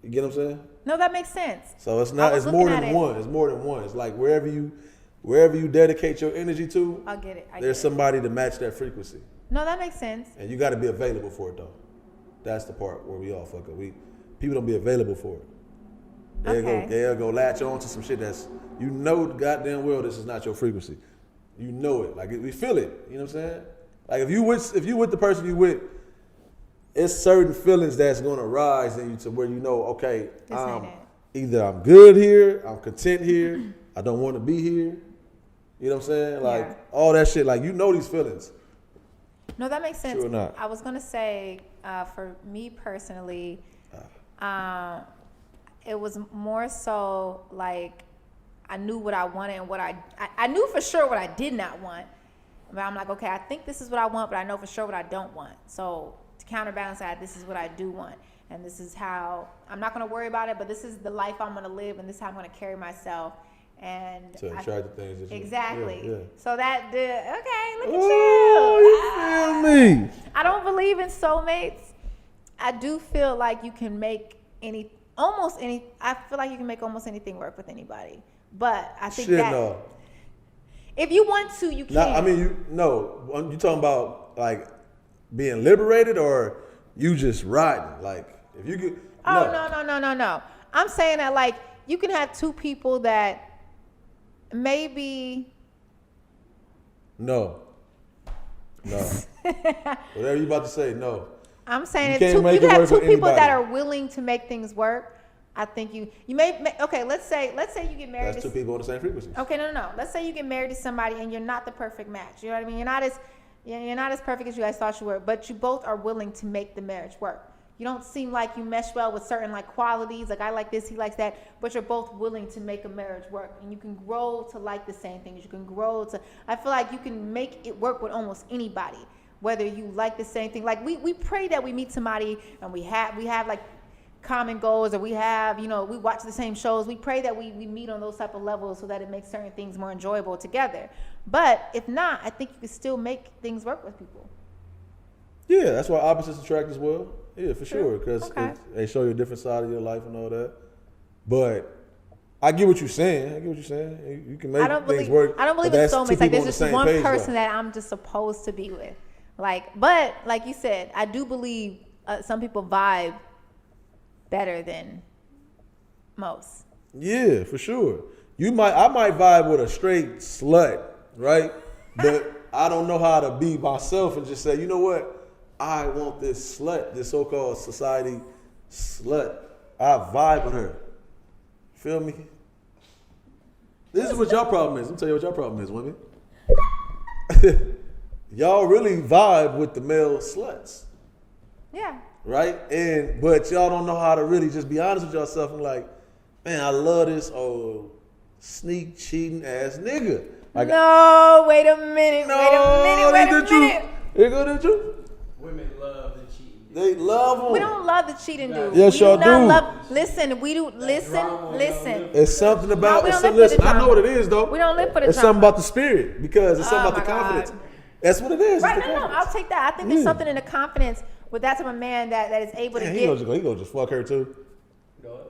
You get what I'm saying? No, that makes sense. So it's more than one. It's more than one. It's like wherever you dedicate your energy to, I'll get it. There's somebody to match that frequency. No, that makes sense. And you got to be available for it though. That's the part where we all fuck up. People don't be available for it. They'll go latch on to some shit that's, goddamn well this is not your frequency. You know it. Like we feel it. You know what I'm saying? Like if you with the person you with, it's certain feelings that's gonna rise in you to where okay, either I'm good here, I'm content here, I don't want to be here. You know what I'm saying? Like all that shit. Like these feelings. No, that makes sense. Sure not. I was gonna say, for me personally, it was more so like I knew what I wanted and what I knew for sure what I did not want. But I'm like, okay, I think this is what I want, but I know for sure what I don't want. So to counterbalance that, this is what I do want, and this is how I'm not gonna worry about it. But this is the life I'm gonna live, and this is how I'm gonna carry myself. And to attract the things that exactly. Yeah. So that did look at you. You feel me? I don't believe in soulmates. I do feel like you can make almost anything work with anybody. But I think if you want to, you can. You talking about like being liberated or you just riding? Like if you could. No. I'm saying that like you can have two people that maybe. No. Whatever you about to say, no. I'm saying you can have two people that are willing to make things work. I think you may okay. Let's say you get married. That's two people on the same frequency. Okay, no. Let's say you get married to somebody and you're not the perfect match. You know what I mean? You're not as perfect as you guys thought you were, but you both are willing to make the marriage work. You don't seem like you mesh well with certain like qualities. Like I like this, he likes that, but you're both willing to make a marriage work, and you can grow to like the same things. You can grow to. I feel like you can make it work with almost anybody, whether you like the same thing. Like we pray that we meet somebody and we have like common goals, or we have, we watch the same shows. We pray that we meet on those type of levels so that it makes certain things more enjoyable together. But if not, I think you can still make things work with people. Yeah, that's why opposites attract as well. Yeah, for sure, because they show you a different side of your life and all that. But I get what you're saying. You can make things work. I don't believe in soulmates. Like there's just one person that I'm just supposed to be with. But like you said, I do believe some people vibe better than most. Yeah, for sure. I might vibe with a straight slut, right? But I don't know how to be myself and just say, you know what? I want this slut, this so-called society slut. I vibe with her. Feel me? This is what your problem is. Let me tell you what your problem is, women. Y'all really vibe with the male sluts. Yeah. Right? But y'all don't know how to really just be honest with yourself and like, man, I love this old sneak cheating ass nigga. Like, no, wait a minute. Here go the truth. Women love the cheating. They love them. We don't love the cheating dude. Yes, y'all do. Listen, we do. Listen. It's something about. Listen, I know what it is though. We don't live for the. It's something about the spirit because it's something about the confidence. That's what it is. Right? No, I'll take that. I think there's something in the confidence with that type of man that is able to get. He gonna just fuck her too.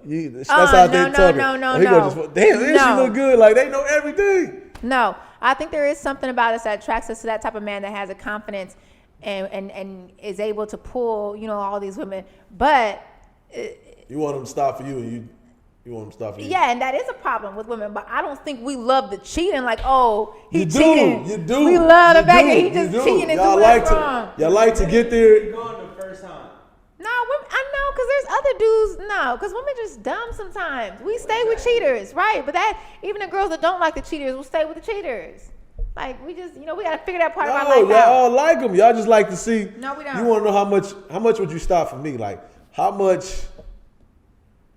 That's how they talk. No. Damn, she look good. Like they know everything. No, I think there is something about us that attracts us to that type of man that has a confidence and is able to pull, all these women. But you want them to stop for you, and you want them to stop for you. Yeah, and that is a problem with women. But I don't think we love the cheating. Like, he cheating. You do. We love the fact that he just cheating and doing wrong. Y'all like to get there. You're going the first time. No, I know, because there's other dudes. No, because women just dumb sometimes. We stay with cheaters, right? But even the girls that don't like the cheaters will stay with the cheaters. Like, we just, we got to figure that part of our life out. Y'all all like them. Y'all just like to see. No, we don't. You want to know how much would you stop for me? Like, how much,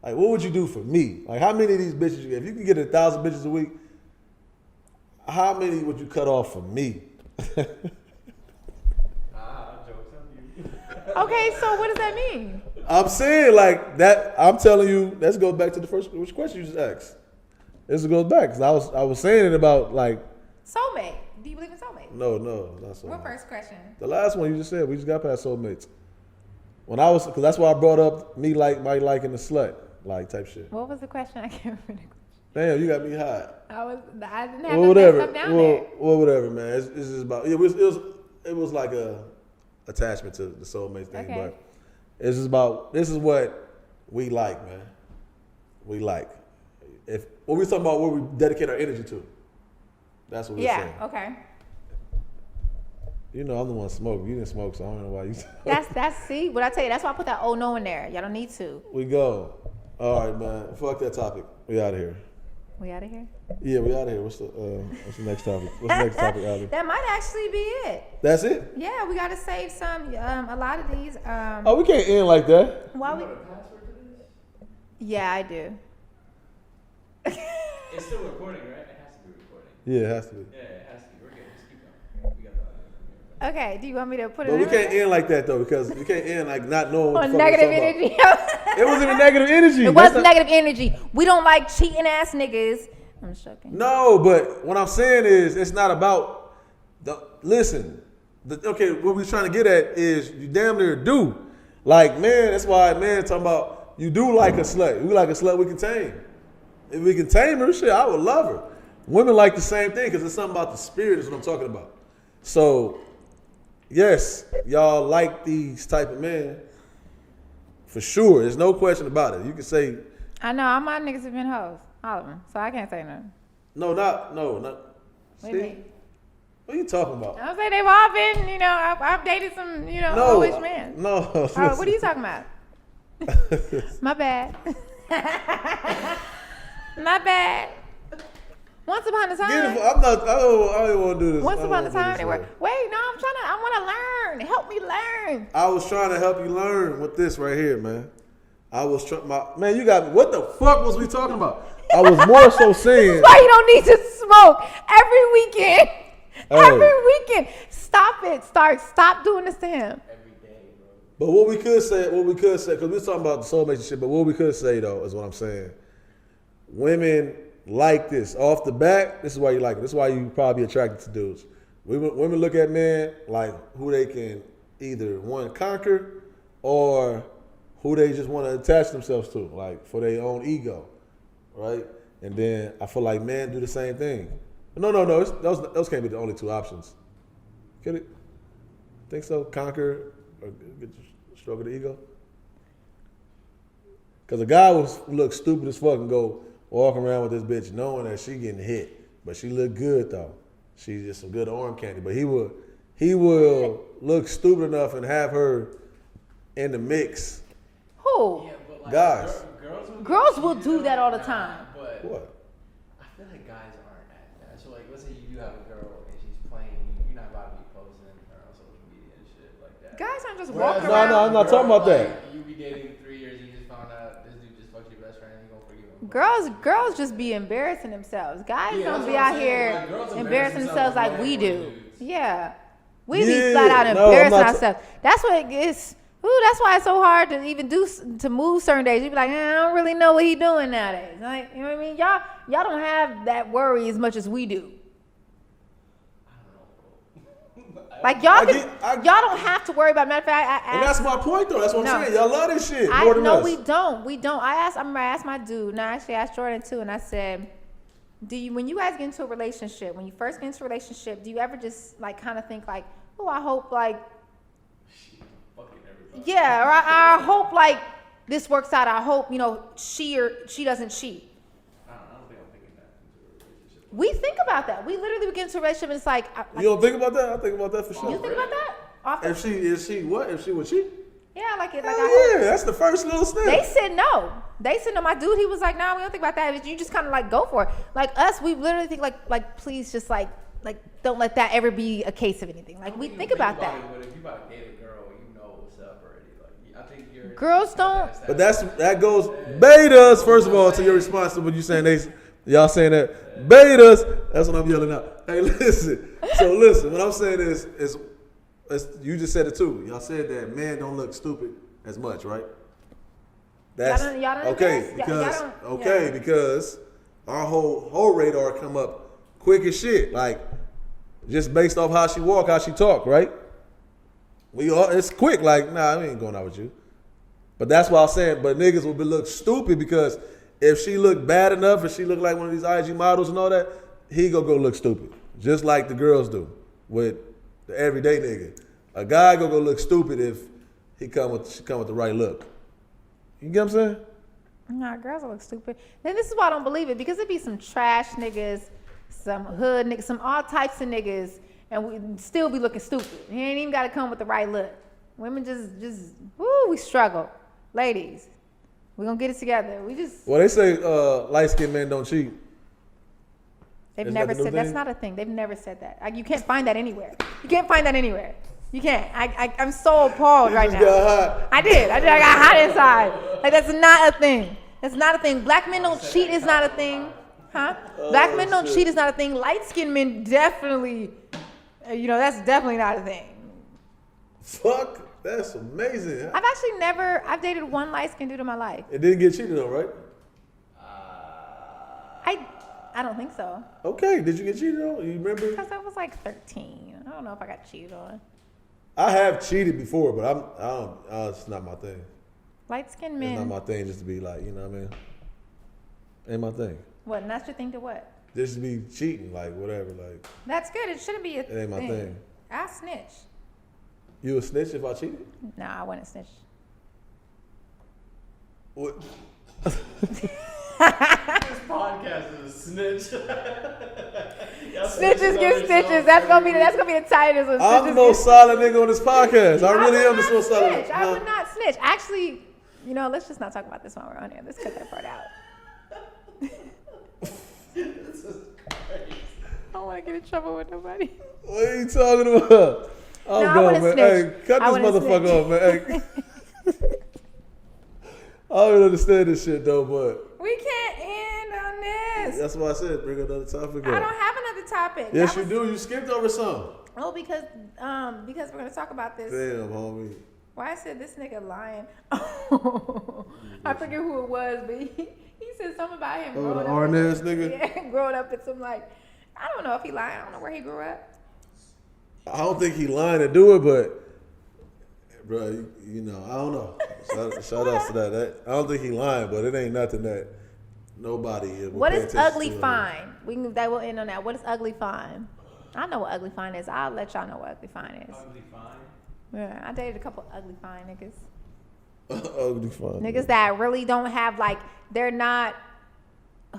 like, what would you do for me? Like, how many of these bitches, if you could get 1,000 bitches a week, how many would you cut off for me? Okay, so what does that mean? I'm saying like that. I'm telling you. Let's go back to the first question you just asked. This goes back because I was saying it about like soulmate. Do you believe in soulmates? No, not soulmate. What first question? The last one you just said. We just got past soulmates. Because that's why I brought up me liking the slut like type shit. What was the question? I can't remember. Damn, you got me hot. I didn't have no stuff down there. Well, whatever, man. It's just about it was like a attachment to the soulmate thing, but it's just about this is what we like, man. We like what we're talking about, what we dedicate our energy to. That's what we're saying. Yeah. Okay. I'm the one smoking. You didn't smoke, so I don't know why you. See what I tell you. That's why I put that oh no in there. Y'all don't need to. We go. All right, man. Fuck that topic. We out of here. We out of here? Yeah, we out of here. What's the next topic? What's the next topic, Ali? That might actually be it. That's it? Yeah, we got to save some, a lot of these. We can't end like that. Why we? Yeah, I do. It's still recording, right? It has to be recording. Yeah, it has to be. Yeah, it has to be. We're good. Just keep going. We got the audio. Okay, do you want me to put it But we can't end like that, though, because we can't end like not knowing what the fuck negative energy. It wasn't a negative energy. It wasn't negative energy. We don't like cheating ass niggas. I'm joking. No, but what I'm saying is it's not about what we're trying to get at is you damn near do. Like, man, that's why, man, talking about you do like a slut. We like a slut we can tame. If we can tame her, shit, I would love her. Women like the same thing because it's something about the spirit is what I'm talking about. So, yes, y'all like these type of men. For sure. There's no question about it. You can say. I know. All my niggas have been hoes. All of them. So I can't say nothing. No. Steve? What are you talking about? I'm saying they've all been, I've dated some, hoish men. No. What are you talking about? My bad. My bad. Once upon a time. I don't want to do this. Once upon a time, they were. Wait, no, I want to learn. Help me learn. I was trying to help you learn with this right here, man. I was man, you got, what the fuck was we talking about? I was more so saying. This is why you don't need to smoke every weekend. Every weekend. Stop it. Stop doing this to him. Every day, bro. But what we could say, because we're talking about the soulmates and shit, but what we could say, though, is what I'm saying. Women like this. Off the bat, this is why you like it. This is why you probably attracted to dudes. Women look at men like who they can either, one, conquer, or who they just want to attach themselves to, like for their own ego, right? And then I feel like men do the same thing. No. Those can't be the only two options. Get it? Think so? Conquer or stroke of the ego? Because a guy will look stupid as fuck and go walk around with this bitch knowing that she getting hit, but she look good though. She's just some good arm candy. But he will look stupid enough and have her in the mix. Who? Yeah, but like guys. Girls will do that all the time. But what? I feel like guys aren't at that. So like, let's say you do have a girl and she's playing you, you're not about to be posting her on social media and shit like that. Guys aren't just walking No, around. I'm not talking about that. You be dating 3 years and you just found out this dude just fucked your best friend and you gonna forgive him. Girls just be embarrassing themselves. Guys don't be out here embarrassing themselves like we do. Yeah. We be flat out embarrassing ourselves. That's what it is. Ooh, that's why it's so hard to even to move certain days. You be like, I don't really know what he doing nowadays. Like, you know what I mean? Y'all don't have that worry as much as we do. Like y'all don't have to worry about. Matter of fact, and that's my point though. That's what I'm saying. Y'all love this shit more than us. We don't. I remember I asked my dude. No, actually, I asked Jordan too, and I said, when you guys get into a relationship, when you first get into a relationship, do you ever just like kind of think like, oh, I hope like. Yeah, or I hope like this works out. I hope she doesn't cheat. I don't think I'm thinking that into a relationship. We think about that. We literally get into a relationship and it's like you don't think about that? I think about that for sure. You think about that? Often? If she would cheat? Yeah, like it. That's the first little step. They said no. My dude, he was like, no, we don't think about that. You just kind of like go for it. Like us, we literally think like please just like don't let that ever be a case of anything. Like we think about that. But if you about to date a girl, you know what's up already. Like I think you're. Girls don't. But that goes betas. First of all, to your response to what you saying, y'all saying that betas. That's what I'm yelling out. Hey, listen. So listen, what I'm saying is you just said it too. Y'all said that men don't look stupid as much, right? That's y'all don't okay because our whole radar come up quick as shit, like just based off how she walk, how she talk, right? It's quick, like nah, I ain't going out with you. But that's why I'm saying, but niggas will look stupid because if she look bad enough, if she look like one of these IG models and all that, he go look stupid, just like the girls do with the everyday nigga. A guy go look stupid if she come with the right look. You get what I'm saying? Nah, girls will look stupid. Then this is why I don't believe it, because it be some trash niggas, some hood niggas, some all types of niggas, and we still be looking stupid. He ain't even got to come with the right look. Women just we struggle. Ladies, we gonna get it together. Well, they say light-skinned men don't cheat. They've never said that's not a thing. They've never said that. You can't find that anywhere. You can't. I'm so appalled right now. Got hot. I did. I got hot inside. Like that's not a thing. That's not a thing. Black men don't cheat is not a thing. Huh? Black men don't cheat is not a thing. Light-skinned men definitely, that's definitely not a thing. Fuck. That's amazing. I've dated one light-skinned dude in my life. It didn't get cheated on, right? I don't think so. Okay, did you get cheated on? You remember? Because I was like 13. I don't know if I got cheated on. I have cheated before, but I don't. It's not my thing. Light-skinned men. It's not my thing just to be like, you know what I mean? Ain't my thing. What? And that's your thing to what? Just to be cheating, like whatever, like. That's good. It shouldn't be a thing. It ain't my thing. I snitch. You a snitch if I cheated? Nah, I wouldn't snitch. What? This podcast is a snitch. Snitches get stitches. That's gonna be the title. I'm the most solid nigga on this podcast. I really am the most solid. I would not snitch. Actually, let's just not talk about this while we're on here. Let's cut that part out. This is crazy. I don't want to get in trouble with nobody. What are you talking about? I'm going, man. Hey, cut this motherfucker off, man. Hey. I don't understand this shit though, but we can't end on this. That's why I said bring another topic up. I don't have another topic. Yes, you do. You skipped over some. Oh, because we're gonna talk about this. Damn, homie. Why I said this nigga lying? I forget who it was, but he said something about him. Oh, the Arnaz nigga. Yeah, growing up in some I don't know if he lied. I don't know where he grew up. I don't think he lying to do it, but bro, I don't know. Shout out to that. I don't think he lying, but it ain't nothing that nobody. What is ugly fine? That will end on that. What is ugly fine? I know what ugly fine is. I'll let y'all know what ugly fine is. Ugly fine? Yeah, I dated a couple ugly fine niggas. Ugly fine. Niggas that really don't have they're not.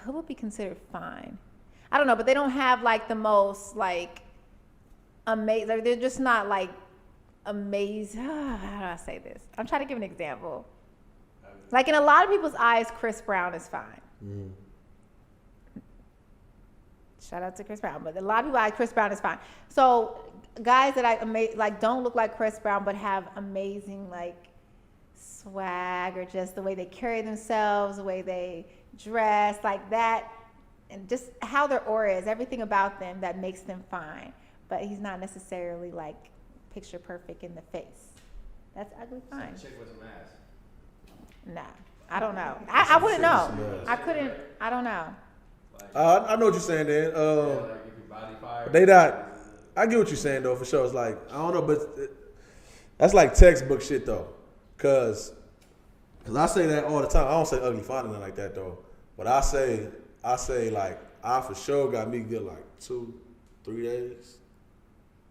Who would be considered fine? I don't know, but they don't have the most amazing. They're just not amazing. How do I say this? I'm trying to give an example. In a lot of people's eyes, Chris Brown is fine. Mm. Shout out to Chris Brown, but a lot of people's eyes, Chris Brown is fine. So guys that don't look like Chris Brown but have amazing swag or just the way they carry themselves, the way they dress, that, and just how their aura is, everything about them that makes them fine. But he's not necessarily picture perfect in the face. That's ugly fine. Chick with a mask. Nah, I don't know. I wouldn't know. I couldn't. I don't know. I know what you're saying, Dan. If your body fire. They not. I get what you're saying though, for sure. It's I don't know, but that's textbook shit though, cause I say that all the time. I don't say ugly fine or nothing like that though, but I say I for sure got me good 2-3 days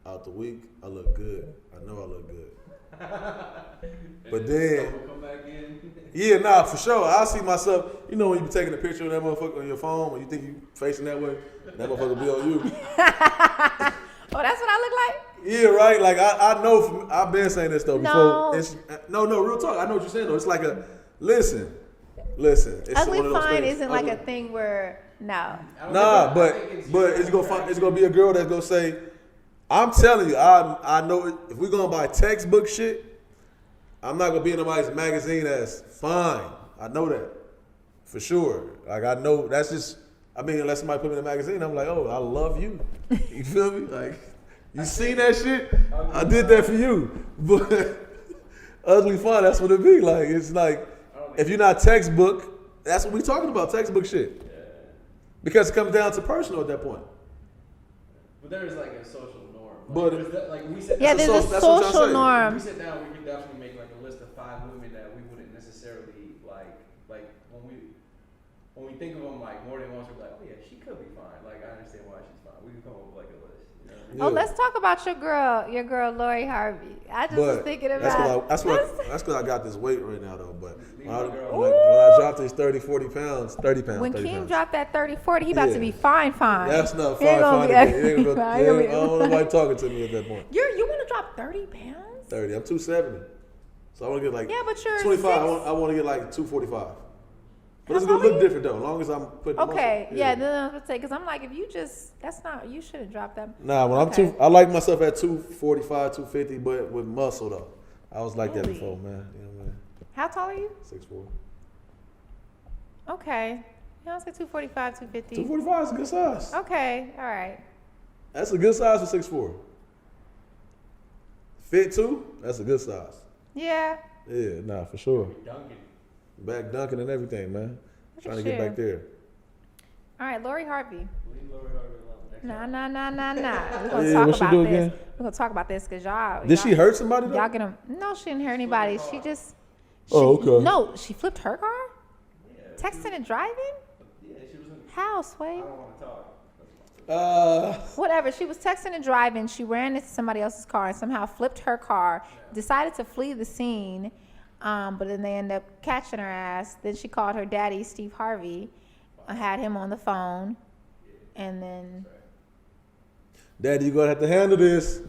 out the week. I look good. I know I look good. But then, yeah, nah, for sure. I see myself. When you be taking a picture of that motherfucker on your phone, when you think you facing that way, that motherfucker be on you. Oh, that's what I look like? Yeah, right. I know. I've been saying this though before. No, real talk. I know what you're saying though. It's listen. It's ugly fine isn't a thing where no. Nah, but it's gonna be a girl that's gonna say, I'm telling you, I know if we're gonna buy textbook shit, I'm not gonna be in nobody's magazine as fine. I know that for sure. I know that's just. Unless somebody put me in a magazine, I'm oh, I love you. You feel me? You seen that shit? I did that for you. But ugly fine, that's what it be. It's if you're not textbook, that's what we talking about, textbook shit. Yeah. Because it comes down to personal at that point. But there is a social norm. But we sit there's a social norm. When we sit down, we can definitely make a list of 5 women that we wouldn't necessarily when we think of them more than once, we're oh yeah, she could be fine. I understand why she's fine. We can come up with a list. Yeah. Oh, let's talk about your girl Lori Harvey. I just was thinking about that's because I got this weight right now though. But when I dropped these 30 pounds. When Keem dropped that 30, 40, he about to be fine. That's not fine. I don't want nobody talking to me at that point. You want to drop 30 pounds? 30. I'm 270. So I want to get but you're 25. I want to get 245. But it's gonna look different though, as long as I'm putting. Okay, yeah. Then I was gonna say because I'm if you you shouldn't drop that. Nah, when I like myself at 245, 250, but with muscle though. I was that before, man. You know what I mean? How tall are you? 6'4". Okay, I was 245, 250. 245 is a good size. Okay, all right. That's a good size for 6'4". Fit too. That's a good size. Yeah. Yeah, nah, for sure. Dunking. Back dunking and everything, man. Trying to get back there. All right, Lori Harvey. Leave Lori Harvey alone. Nah. We're gonna talk about this. We're gonna talk about this because y'all. Did she hurt somebody? Y'all get them. No, she didn't hurt anybody. She just. Okay. No, she flipped her car. Yeah, texting and driving. Yeah, she was. How, Sway? I don't want to talk. Whatever. She was texting and driving. She ran into somebody else's car and somehow flipped her car. Decided to flee the scene. But then they end up catching her ass. Then she called her daddy, Steve Harvey, had him on the phone, and then. Daddy, you gonna have to handle this.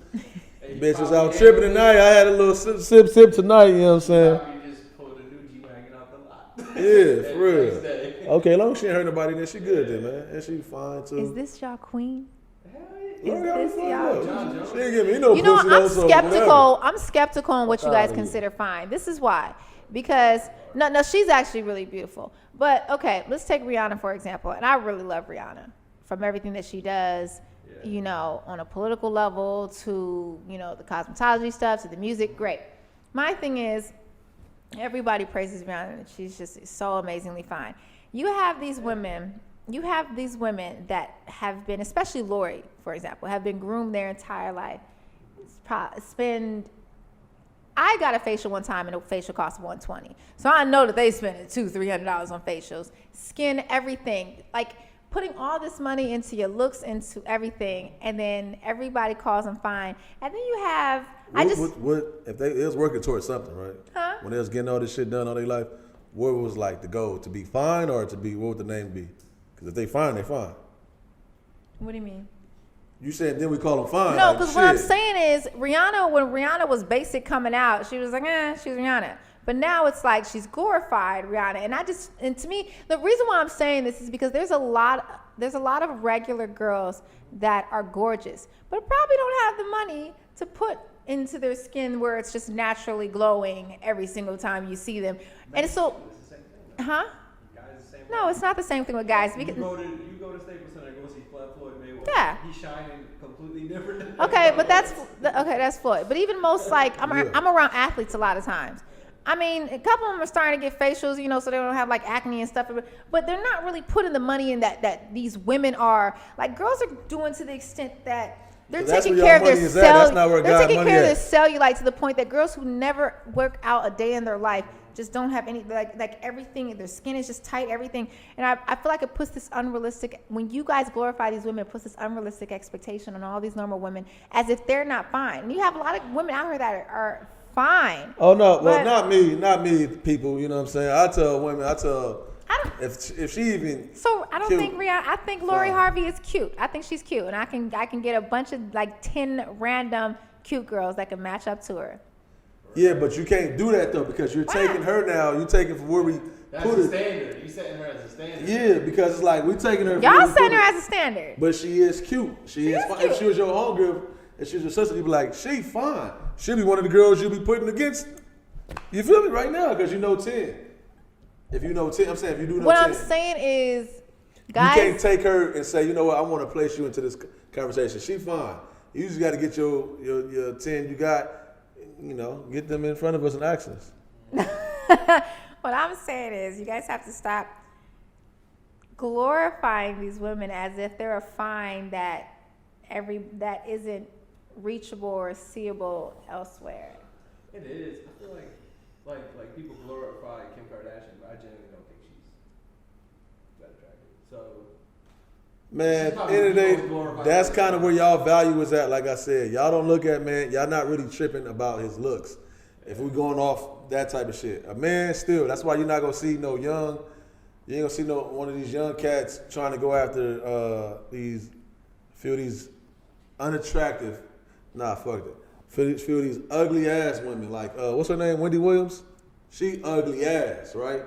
Bitch was out tripping tonight. I had a little sip tonight. You know what I'm saying? Just pulled a new G-Wagon out the lot. Yeah, for real. Okay, as long as she ain't hurt nobody, then she good then, man. And she fine too. Is this y'all queen? Is this y'all? She ain't give me no pussy. I'm skeptical. I'm skeptical on what you guys consider fine. This is why. Because no, she's actually really beautiful. But okay, let's take Rihanna for example. And I really love Rihanna from everything that she does. You know, on a political level to, you know, the cosmetology stuff to the music, great. My thing is, everybody praises Rihanna and she's just so amazingly fine. You have these women that have been, especially Lori, for example, have been groomed their entire life. I got a facial one time and a facial cost $120. So I know that they spend $200-$300 on facials, skin, everything. Like, putting all this money into your looks, into everything, and then everybody calls them fine. And then you have, if they was working towards something, right? Huh? When they was getting all this shit done all their life, what was like the goal? To be fine or to be, what would the name be? Because if they fine, they fine. What do you mean? You said then we call them fine. No, because what I'm saying is Rihanna, when Rihanna was basic coming out, she was like, she's Rihanna. But now it's like she's glorified Rihanna, and to me, the reason why I'm saying this is because there's a lot of regular girls that are gorgeous, but probably don't have the money to put into their skin where it's just naturally glowing every single time you see them. And so, huh? No, it's not the same thing with guys. Because you go to Staples Center and go see Floyd Mayweather. Yeah. He's shining completely different. Okay, but that's Floyd. But even most I'm around athletes a lot of times. I mean, a couple of them are starting to get facials, you know, so they don't have like acne and stuff. But they're not really putting the money in that these women are. Like, girls are doing to the extent that they're taking care of their cellulite to the point that girls who never work out a day in their life just don't have any, like everything, their skin is just tight, everything. And I feel like it puts this unrealistic, when you guys glorify these women, it puts this unrealistic expectation on all these normal women as if they're not fine. And you have a lot of women out here that are fine. Oh no, well, not me, people. You know what I'm saying? I tell women, if she even. So I don't think Rihanna. I think Lori Harvey is cute. I think she's cute, and I can get a bunch of like 10 random cute girls that can match up to her. Yeah, but you can't do that though because you're taking her now. You're taking from where we put it. Standard. You setting her as a standard. Yeah, because it's like we taking her. Y'all setting her as a standard. But she is cute. She is fine. If she was your homegirl. If she's your sister, you'd be like, she fine. She'll be one of the girls you'll be putting against. You feel me right now? Because you know 10. If you know 10, I'm saying if you do know 10. What I'm saying is, guys. You can't take her and say, you know what, I want to place you into this conversation. She fine. You just got to get your 10 you got, you know, get them in front of us and ask us. What I'm saying is, you guys have to stop glorifying these women as if they're a fine that isn't reachable or seeable elsewhere. It is. I feel like people glorify Kim Kardashian, but I genuinely don't think she's that attractive. So, man, at the end of the day, that's kind of where y'all value is at. Like I said, y'all don't look at man. Y'all not really tripping about his looks. If we going off that type of shit, a man still. That's why you're not gonna see no young. You ain't gonna see no one of these young cats trying to go after these unattractive. Nah, fuck it. Feel these ugly ass women. Like, what's her name? Wendy Williams? She ugly ass, right?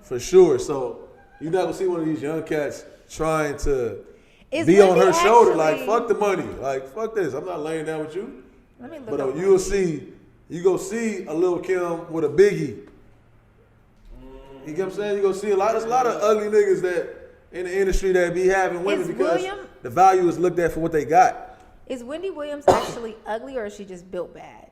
For sure. So you're not gonna see one of these young cats trying to be on her shoulder. Like, fuck the money. Like, fuck this. I'm not laying down with you. Let me look but up you go see a little Kim with a biggie. You get what I'm saying? You go see there's a lot of ugly niggas that in the industry that be having women because the value is looked at for what they got. Is Wendy Williams actually ugly or is she just built bad?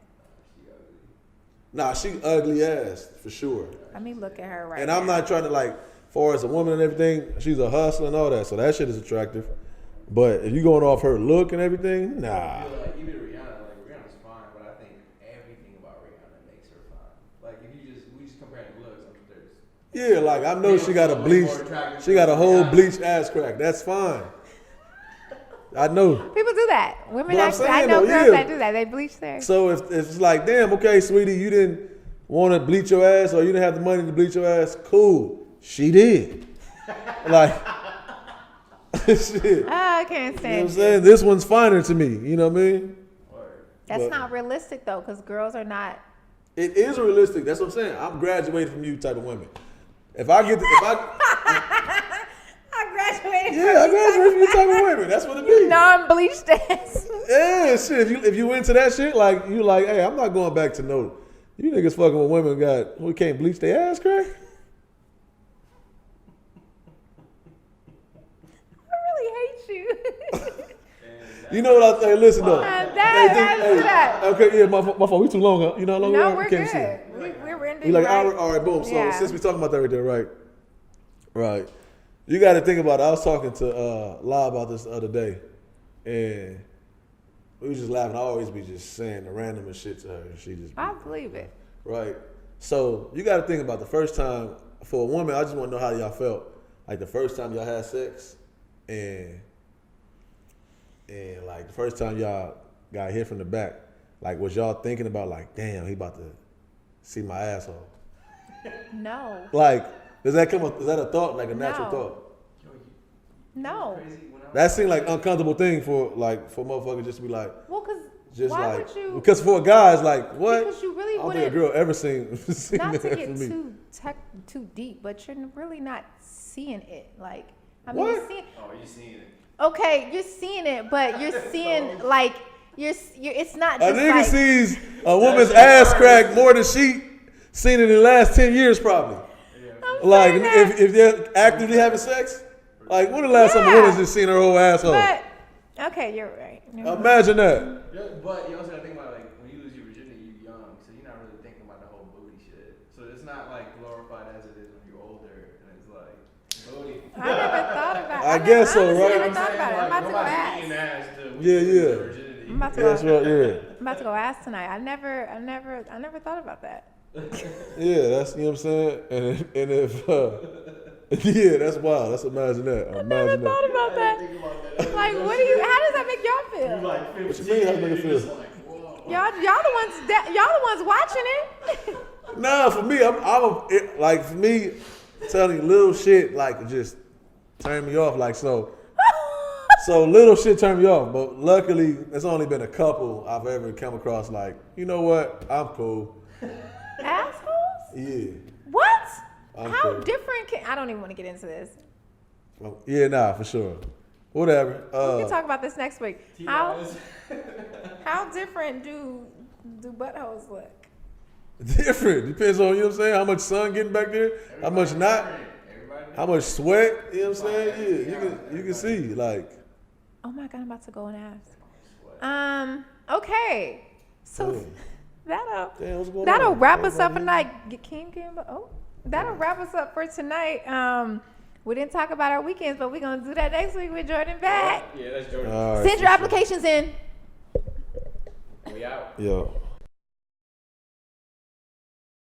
Nah, she ugly ass for sure. Let me look at her right now. And I'm not trying to like, far as a woman and everything, she's a hustler and all that, so that shit is attractive. But if you going off her look and everything, nah. Even Rihanna's fine, but I think everything about Rihanna makes her fine. Like if we just compare the looks, I'm sure there's. Yeah, like I know she got she got a whole bleached ass crack. That's fine. I know. People do that. Women actually, I know girls that do that. They bleach their. So if it's like, damn, okay, sweetie, you didn't want to bleach your ass or you didn't have the money to bleach your ass, cool. She did. Like, shit. I can't stand it. You know what I'm saying? This one's finer to me. You know what I mean? That's not realistic, though, because girls are not. It is realistic. That's what I'm saying. I'm graduated from you type of women. If I get I graduated from you type of women. That's what it means. Non-bleached ass. Yeah, shit. If you into that shit, like, you like, hey, I'm not going back to no. You niggas fucking with women we can't bleach their ass crack? I really hate you. You know what I think? Listen though. That. Okay, yeah, my fault. We too long, huh? You know how long we are? No, we're good. We're ending. We like, right? all right, boom. So yeah. since we talking about that right there, right. You got to think about it. I was talking to La about this the other day, and we was just laughing. I always be just saying the randomest shit to her, and she just. I believe it. Right. So you got to think about the first time for a woman. I just want to know how y'all felt, like the first time y'all had sex, and like the first time y'all got hit from the back. Like, was y'all thinking about like, damn, he about to see my asshole? No. Like, is that a thought, like a natural thought? No. That seemed like uncomfortable thing for motherfuckers just to be like. Well, because for a guy it's like, what? Because you really I don't think a girl ever seen not that to get for me. too deep, but you're really not seeing it. Like, I mean, what? You're seeing it. Okay, you're seeing it, but you're seeing like you're. It's not. A just nigga like, sees a woman's ass crack more than she seen it in the last 10 years probably. Like if they're actively having sex, like when the last time a woman's just seen her whole asshole? But okay, you're right. Imagine that. Yeah, but you also gotta think about like when you lose your virginity, you're young, so you're not really thinking about the whole booty shit. So it's not like glorified as it is when you're older, and it's like booty. I never thought about it. I guess so, right? I never thought about it. I'm about to go ask. Yeah. I'm about to That's right. Yeah. I'm about to go ask tonight. I never thought about that. Yeah, that's, you know what I'm saying? And if yeah, that's wild. Let's imagine that. I never thought about that. Like, how does that make y'all feel? You're like 15, what you mean, how does it make it feel? like, whoa. Y'all the ones watching it. Nah, for me, like for me, telling you little shit like just turn me off like so. So little shit turn me off, but luckily there's only been a couple I've ever come across like, you know what, I'm cool. Assholes? Yeah. What? How cool. different I don't even want to get into this. Yeah, nah, for sure. Whatever. We can talk about this next week. How different do buttholes look? Different. Depends on, you know what I'm saying, how much sun getting back there, how much not, how much sweat, you know what I'm saying? Yeah, you can see, like. Oh my God, I'm about to go and ask. Okay. So that'll wrap us up for tonight. Keem. That'll wrap us up for tonight. We didn't talk about our weekends, but we're gonna do that next week with Jordan back. Yeah, that's Jordan. Right, send your applications in. We out. Yo.